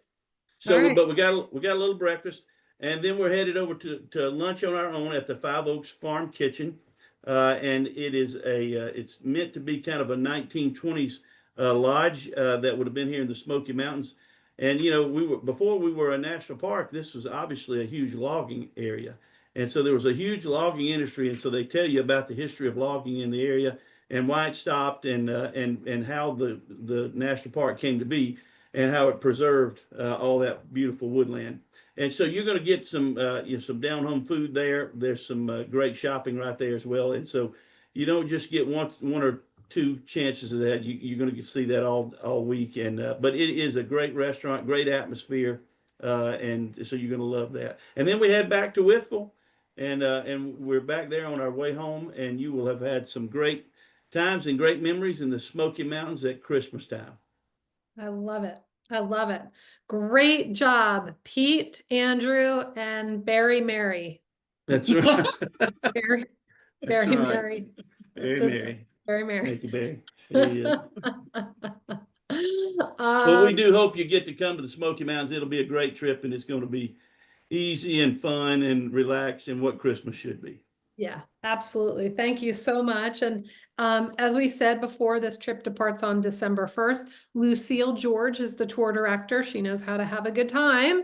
So, All right. but we got a little breakfast, and then we're headed over to lunch on our own at the Five Oaks Farm Kitchen, and it is it's meant to be kind of a 1920s lodge that would have been here in the Smoky Mountains. And before we were a national park, this was obviously a huge logging area, and so there was a huge logging industry, and so they tell you about the history of logging in the area and why it stopped, and how the national park came to be, and how it preserved all that beautiful woodland. And so you're going to get some some down home food there. There's some great shopping right there as well. And so you don't just get one or two chances of that. You're going to see that all week. And but it is a great restaurant, great atmosphere, and so you're going to love that. And then we head back to Withville, and we're back there on our way home. And you will have had some great times and great memories in the Smoky Mountains at Christmas time. I love it. I love it. Great job, Pete, Andrew, and Barry Mary. That's right. Barry That's right. Mary. Very Mary. Barry Mary. Thank you, Barry. Well, we do hope you get to come to the Smoky Mountains. It'll be a great trip, and it's going to be easy and fun and relaxed, and what Christmas should be. Yeah, absolutely. Thank you so much. And as we said before, this trip departs on December 1st. Lucille George is the tour director. She knows how to have a good time.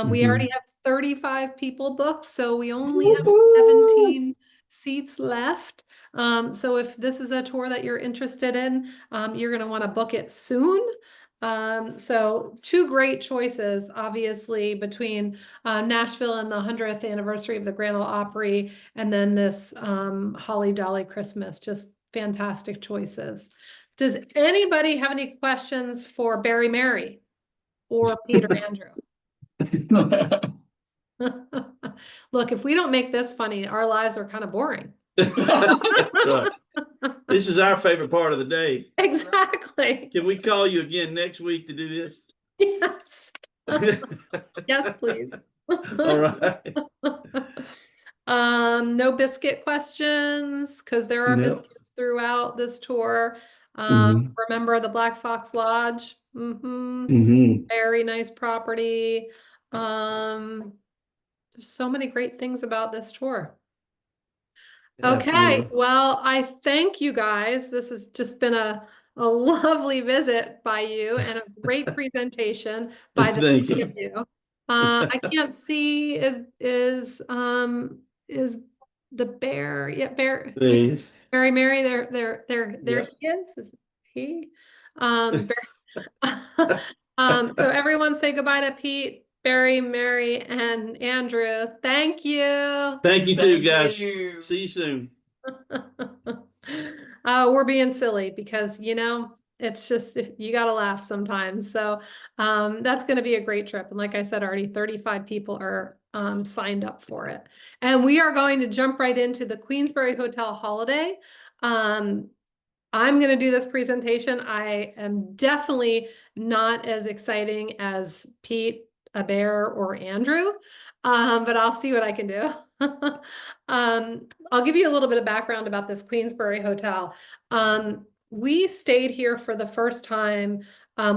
We already have 35 people booked, so we only have 17 seats left. So if this is a tour that you're interested in, you're going to want to book it soon. So two great choices, obviously, between Nashville and the 100th anniversary of the Grand Ole Opry, and then this Holly Dolly Christmas. Just fantastic choices. Does anybody have any questions for Barry Mary or Peter Andrew? Look, if we don't make this funny, our lives are kind of boring. Right. This is our favorite part of the day. Exactly. Can we call you again next week to do this? Yes. Yes, please. All right. No biscuit questions, because there are biscuits throughout this tour. Remember the Black Fox Lodge? Very nice property. There's so many great things about this tour. Okay, Absolutely. well, I thank you guys. This has just been a lovely visit by you and a great presentation by the Thank three of you. I can't see is the bear, yeah, bear, Please. Barry Mary, there Yep. he is he? So everyone say goodbye to Pete, Barry, Mary, and Andrew. Thank you. Thank you too, Thank guys. you. See you soon. We're being silly because, it's just, you got to laugh sometimes. So that's going to be a great trip. And like I said, already 35 people are signed up for it. And we are going to jump right into the Queensbury Hotel Holiday. I'm going to do this presentation. I am definitely not as exciting as Pete, a bear, or Andrew, but I'll see what I can do. I'll give you a little bit of background about this Queensbury Hotel. We stayed here for the first time.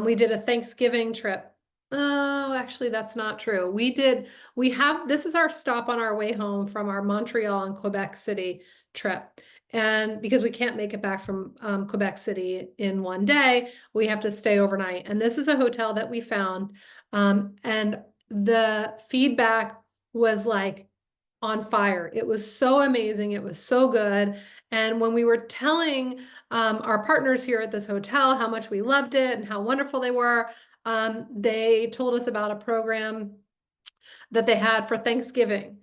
We did a Thanksgiving trip. Oh, actually, that's not true. This is our stop on our way home from our Montreal and Quebec City trip. And because we can't make it back from Quebec City in one day, we have to stay overnight. And this is a hotel that we found. And the feedback was like, on fire. It was so amazing. It was so good. And when we were telling our partners here at this hotel how much we loved it and how wonderful they were, they told us about a program that they had for Thanksgiving.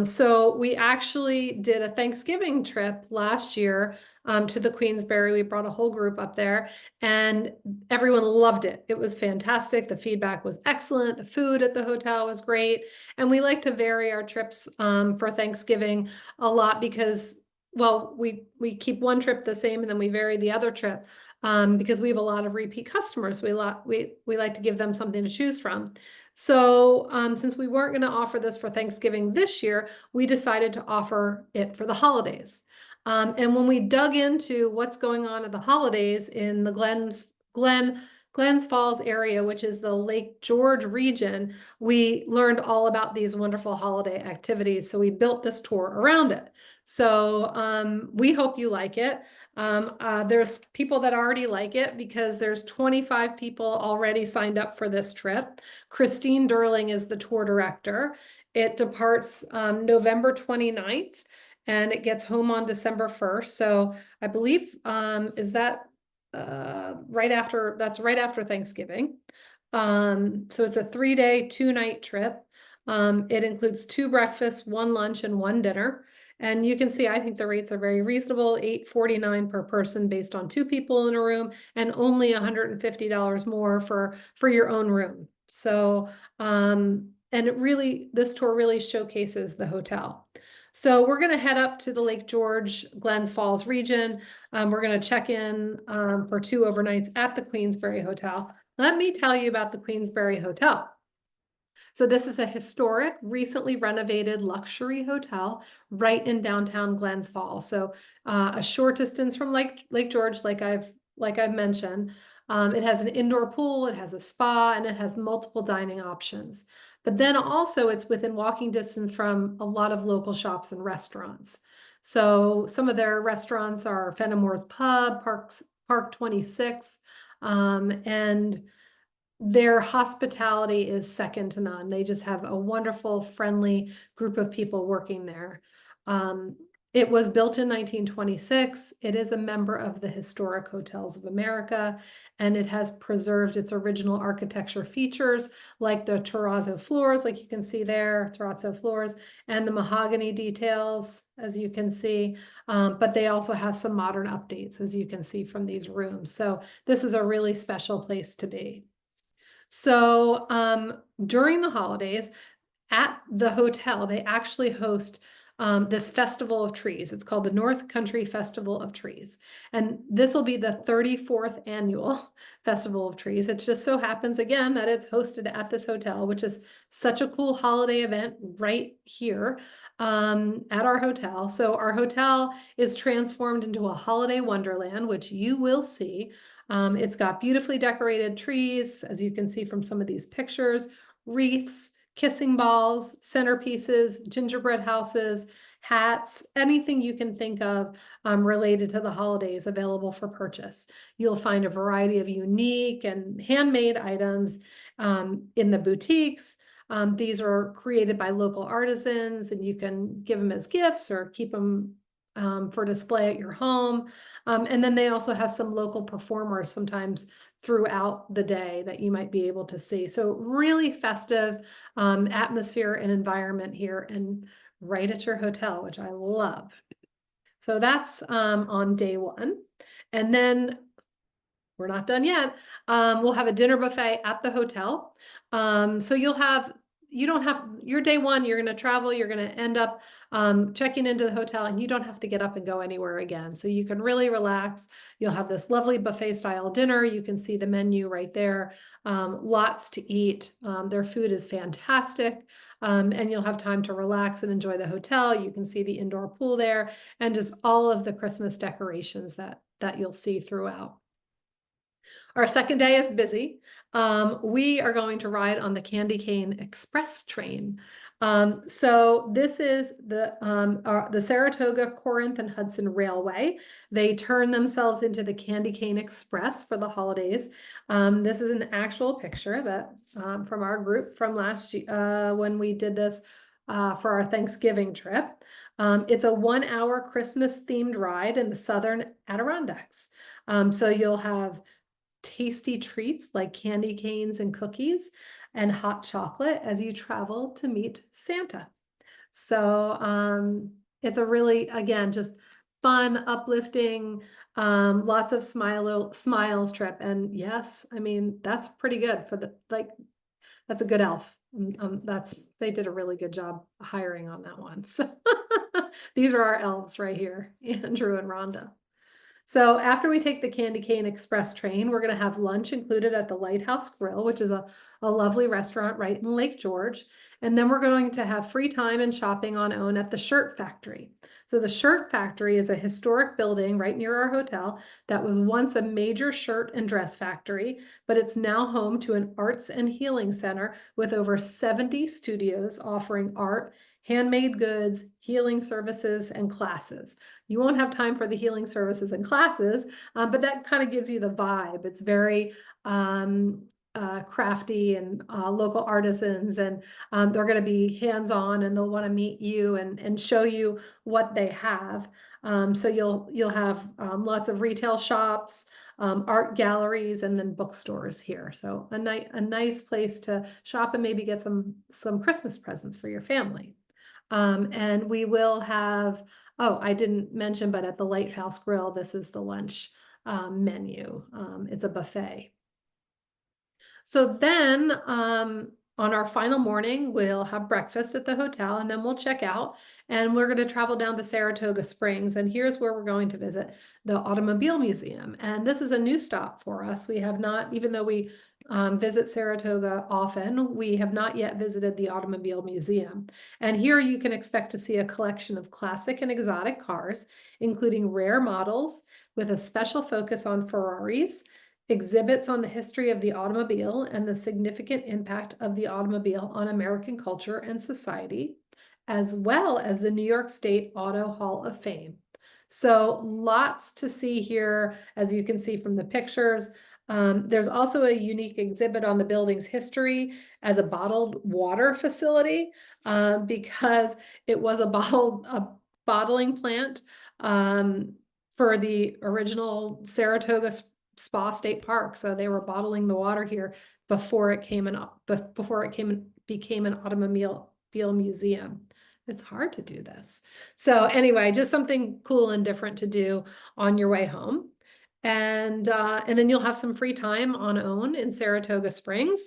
So we actually did a Thanksgiving trip last year to the Queensbury. We brought a whole group up there and everyone loved it. It was fantastic. The feedback was excellent. The food at the hotel was great. And we like to vary our trips for Thanksgiving a lot because, well, we keep one trip the same and then we vary the other trip because we have a lot of repeat customers. We like to give them something to choose from. So since we weren't going to offer this for Thanksgiving this year, we decided to offer it for the holidays. And when we dug into what's going on at the holidays in the Glens Falls area, which is the Lake George region, we learned all about these wonderful holiday activities. So we built this tour around it. So we hope you like it. There's people that already like it because there's 25 people already signed up for this trip. Christine Durling is the tour director. It departs November 29th and it gets home on December 1st. So I believe, is that right after Thanksgiving. So it's a 3-day, 2-night trip. It includes 2 breakfasts, 1 lunch, and 1 dinner. And you can see, I think the rates are very reasonable, $849 per person based on 2 people in a room, and only $150 more for your own room. So, and this tour really showcases the hotel. So we're going to head up to the Lake George, Glens Falls region. We're going to check in for 2 overnights at the Queensbury Hotel. Let me tell you about the Queensbury Hotel. So this is a historic, recently renovated luxury hotel right in downtown Glens Falls. So a short distance from Lake George, like I've mentioned. It has an indoor pool, it has a spa, and it has multiple dining options. But then also it's within walking distance from a lot of local shops and restaurants. So some of their restaurants are Fenimore's Pub, Park 26, and their hospitality is second to none. They just have a wonderful, friendly group of people working there. It was built in 1926. It is a member of the Historic Hotels of America, and it has preserved its original architecture features like the terrazzo floors, like you can see there, terrazzo floors, and the mahogany details, as you can see. But they also have some modern updates, as you can see from these rooms. So this is a really special place to be. So during the holidays at the hotel, they actually host this festival of trees. It's called the North Country Festival of Trees. And this will be the 34th annual Festival of Trees. It just so happens again that it's hosted at this hotel, which is such a cool holiday event right here at our hotel. So our hotel is transformed into a holiday wonderland, which you will see. It's got beautifully decorated trees, as you can see from some of these pictures, wreaths, kissing balls, centerpieces, gingerbread houses, hats, anything you can think of related to the holidays available for purchase. You'll find a variety of unique and handmade items in the boutiques. These are created by local artisans, and you can give them as gifts or keep them for display at your home. And then they also have some local performers sometimes throughout the day that you might be able to see. So really festive atmosphere and environment here and right at your hotel, which I love. So that's on day 1. And then we're not done yet. We'll have a dinner buffet at the hotel. So you don't have your day 1, you're going to travel, you're going to end up checking into the hotel, and you don't have to get up and go anywhere again. So you can really relax. You'll have this lovely buffet style dinner. You can see the menu right there. Lots to eat. Their food is fantastic. And you'll have time to relax and enjoy the hotel. You can see the indoor pool there and just all of the Christmas decorations that you'll see throughout. Our second day is busy. We are going to ride on the Candy Cane Express train. So this is the Saratoga, Corinth, and Hudson Railway. They turn themselves into the Candy Cane Express for the holidays. This is an actual picture that from our group from last year when we did this for our Thanksgiving trip. It's a 1-hour Christmas themed ride in the Southern Adirondacks. So you'll have tasty treats like candy canes and cookies and hot chocolate as you travel to meet Santa. So it's a really, again, just fun, uplifting, lots of smiles trip. And yes, I mean, that's pretty good for that's a good elf. They did a really good job hiring on that one. So these are our elves right here, Andrew and Rhonda. So after we take the Candy Cane Express train, we're going to have lunch included at the Lighthouse Grill, which is a lovely restaurant right in Lake George. And then we're going to have free time and shopping on own at the Shirt Factory. So the Shirt Factory is a historic building right near our hotel that was once a major shirt and dress factory, but it's now home to an arts and healing center with over 70 studios offering art, handmade goods, healing services, and classes. You won't have time for the healing services and classes, but that kind of gives you the vibe. It's very crafty and local artisans, and they're going to be hands-on, and they'll want to meet you and show you what they have. So you'll have lots of retail shops, art galleries, and then bookstores here. So a nice place to shop and maybe get some Christmas presents for your family. And we will have, oh, I didn't mention, but at the Lighthouse Grill, this is the lunch menu. It's a buffet. So then on our final morning, we'll have breakfast at the hotel, and then we'll check out, and we're going to travel down to Saratoga Springs. And here's where we're going to visit the Automobile Museum. And this is a new stop for us. We have not, even though we visit Saratoga often, we have not yet visited the Automobile Museum. And here you can expect to see a collection of classic and exotic cars, including rare models with a special focus on Ferraris, exhibits on the history of the automobile and the significant impact of the automobile on American culture and society, as well as the New York State Auto Hall of Fame. So lots to see here, as you can see from the pictures. There's also a unique exhibit on the building's history as a bottled water facility, because it was a bottling plant for the original Saratoga Spa State Park. So they were bottling the water here before it became an automobile museum. It's hard to do this. So anyway, just something cool and different to do on your way home. And then you'll have some free time on own in Saratoga Springs,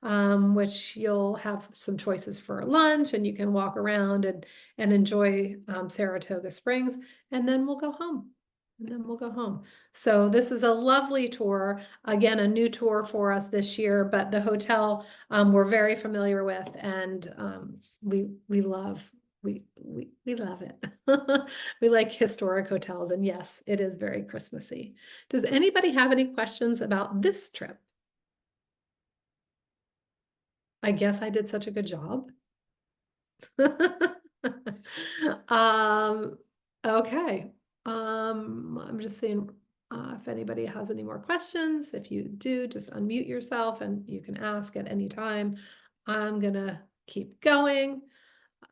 which you'll have some choices for lunch, and you can walk around and enjoy Saratoga Springs, and then we'll go home. So this is a lovely tour. Again, a new tour for us this year, but the hotel we're very familiar with, and we love it. We like historic hotels, and yes, it is very Christmassy. Does anybody have any questions about this trip? I guess I did such a good job. Okay. I'm just saying, if anybody has any more questions, if you do, just unmute yourself and you can ask at any time. I'm gonna keep going.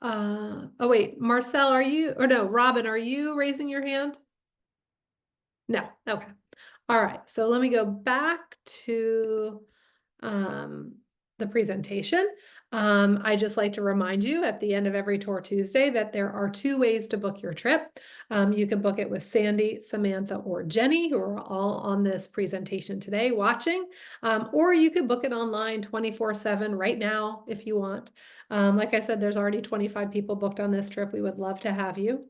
Oh wait, Marcel, Robin, are you raising your hand? No, okay. All right, so let me go back to the presentation. I just like to remind you at the end of every Tour Tuesday that there are 2 ways to book your trip. You can book it with Sandy, Samantha, or Jenny, who are all on this presentation today watching, or you can book it online 24/7 right now if you want. Like I said, there's already 25 people booked on this trip. We would love to have you.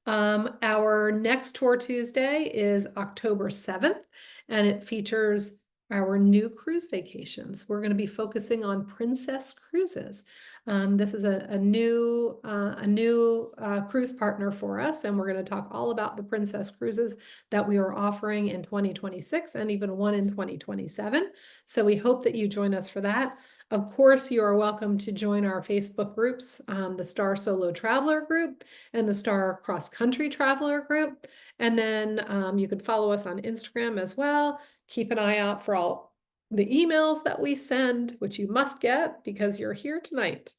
Our next Tour Tuesday is October 7th, and it features our new cruise vacations. We're going to be focusing on Princess Cruises. This is a new cruise partner for us, and we're going to talk all about the Princess Cruises that we are offering in 2026 and even one in 2027. So we hope that you join us for that. Of course, you are welcome to join our Facebook groups, the Star Solo Traveler group and the Star Cross Country Traveler group. And then you could follow us on Instagram as well. Keep an eye out for all the emails that we send, which you must get because you're here tonight.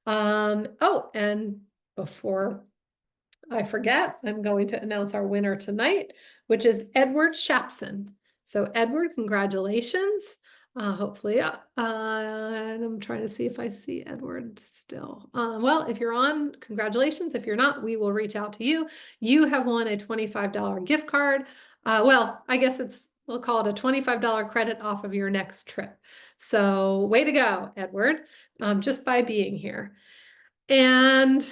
Oh, and before I forget, I'm going to announce our winner tonight, which is Edward Shapson. So Edward, congratulations. Hopefully, and I'm trying to see if I see Edward still. Well, if you're on, congratulations. If you're not, we will reach out to you. You have won a $25 gift card. Well, I guess we'll call it a $25 credit off of your next trip. So way to go, Edward, just by being here. And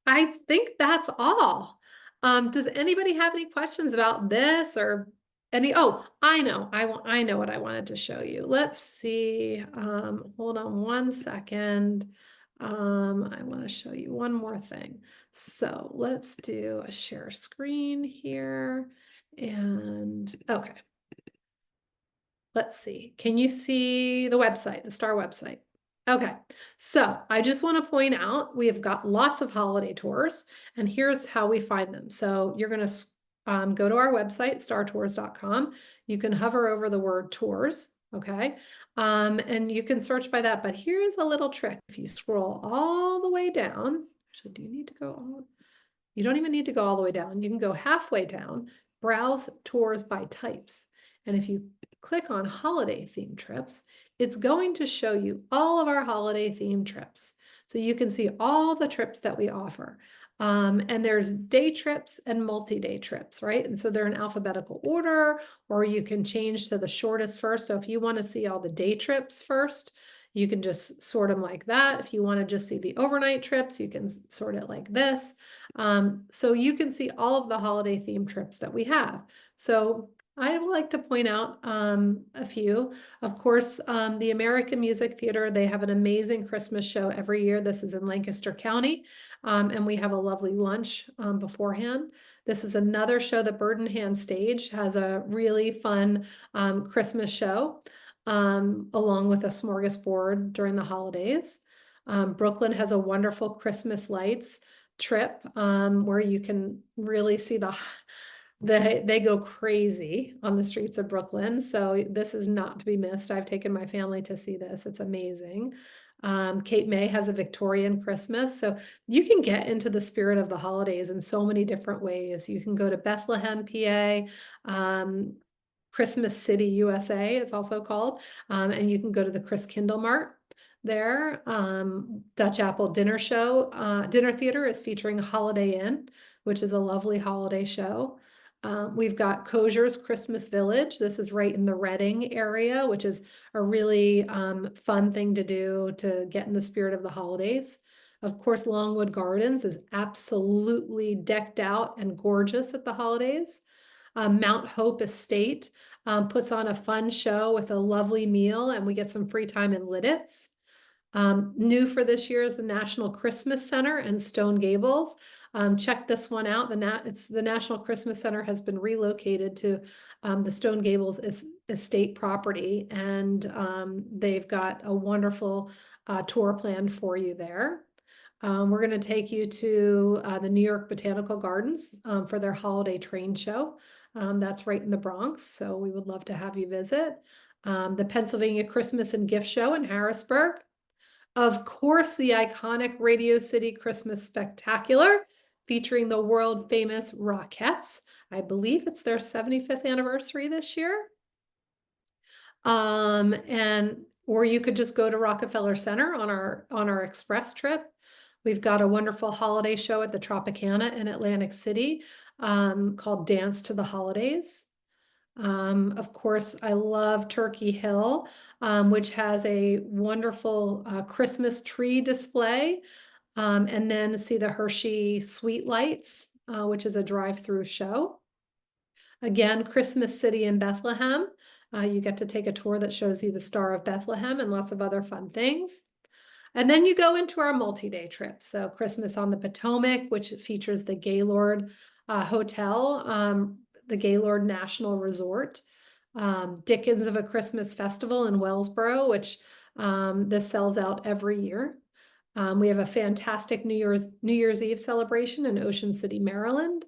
I think that's all. Does anybody have any questions about this or any? Oh, I know. I know what I wanted to show you. Let's see. Hold on one second. I want to show you one more thing. So let's do a share screen here. And okay. Let's see. Can you see the website, the STAR website? Okay, so I just want to point out we have got lots of holiday tours, and here's how we find them. So you're going to go to our website, startours.com. You can hover over the word tours, okay? And you can search by that, but here's a little trick. If you scroll all the way down, actually, do you need to go all? You don't even need to go all the way down. You can go halfway down, browse tours by types. And if you click on holiday themed trips, it's going to show you all of our holiday themed trips. So you can see all the trips that we offer. And there's day trips and multi-day trips, right? And so they're in alphabetical order, or you can change to the shortest first. So if you want to see all the day trips first, you can just sort them like that. If you want to just see the overnight trips, you can sort it like this. So you can see all of the holiday themed trips that we have. So I would like to point out a few. Of course, the American Music Theater, they have an amazing Christmas show every year. This is in Lancaster County, and we have a lovely lunch beforehand. This is another show that Bird in Hand Stage has a really fun Christmas show, along with a smorgasbord during the holidays. Brooklyn has a wonderful Christmas lights trip where you can really see they go crazy on the streets of Brooklyn. So this is not to be missed. I've taken my family to see this. It's amazing. Cape May has a Victorian Christmas. So you can get into the spirit of the holidays in so many different ways. You can go to Bethlehem, PA, Christmas City, USA, it's also called. And you can go to the Chris Kindle Mart there. Dutch Apple Dinner Theater is featuring Holiday Inn, which is a lovely holiday show. We've got Koshier's Christmas Village. This is right in the Reading area, which is a really fun thing to do to get in the spirit of the holidays. Of course, Longwood Gardens is absolutely decked out and gorgeous at the holidays. Mount Hope Estate puts on a fun show with a lovely meal, and we get some free time in Lidditz. New for this year is the National Christmas Center in Stone Gables. Check this one out. The National Christmas Center has been relocated to the Stone Gables estate property, and they've got a wonderful tour planned for you there. We're going to take you to the New York Botanical Gardens for their holiday train show. That's right in the Bronx, so we would love to have you visit. The Pennsylvania Christmas and Gift Show in Harrisburg. Of course, the iconic Radio City Christmas Spectacular, featuring the world famous Rockettes. I believe it's their 75th anniversary this year. Or you could just go to Rockefeller Center on our express trip. We've got a wonderful holiday show at the Tropicana in Atlantic City called Dance to the Holidays. Of course, I love Turkey Hill, which has a wonderful Christmas tree display. And then see the Hershey Sweet Lights, which is a drive-through show. Again, Christmas City in Bethlehem. You get to take a tour that shows you the Star of Bethlehem and lots of other fun things. And then you go into our multi-day trip. So Christmas on the Potomac, which features the Gaylord Hotel, the Gaylord National Resort. Dickens of a Christmas Festival in Wellsboro, which this sells out every year. We have a fantastic New Year's Eve celebration in Ocean City, Maryland.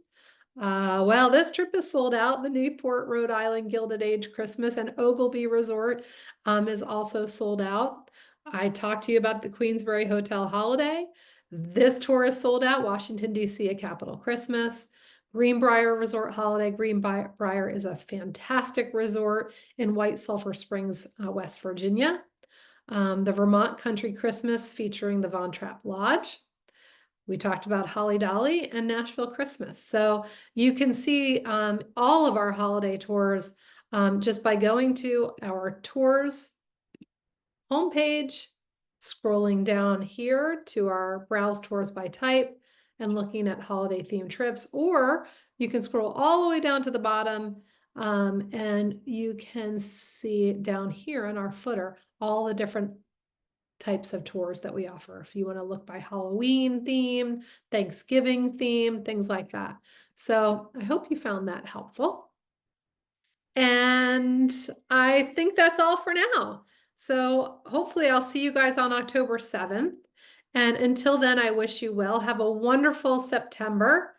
Well, this trip is sold out. The Newport, Rhode Island Gilded Age Christmas and Ogilvy Resort is also sold out. I talked to you about the Queensbury Hotel Holiday. This tour is sold out. Washington, D.C., A Capital Christmas. Greenbrier Resort Holiday. Greenbrier is a fantastic resort in White Sulphur Springs, West Virginia. The Vermont Country Christmas featuring the Von Trapp Lodge. We talked about Holly Dolly and Nashville Christmas. So you can see all of our holiday tours just by going to our tours homepage, scrolling down here to our browse tours by type and looking at holiday themed trips, or you can scroll all the way down to the bottom and you can see down here in our footer all the different types of tours that we offer. If you want to look by Halloween theme, Thanksgiving theme, things like that. So I hope you found that helpful. And I think that's all for now. So hopefully I'll see you guys on October 7th. And until then, I wish you well. Have a wonderful September.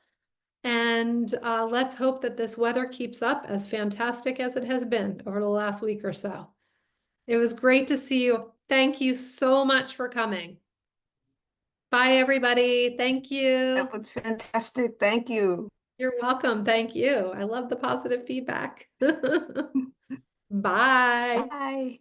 And let's hope that this weather keeps up as fantastic as it has been over the last week or so. It was great to see you. Thank you so much for coming. Bye, everybody. Thank you. That was fantastic. Thank you. You're welcome. Thank you. I love the positive feedback. Bye. Bye.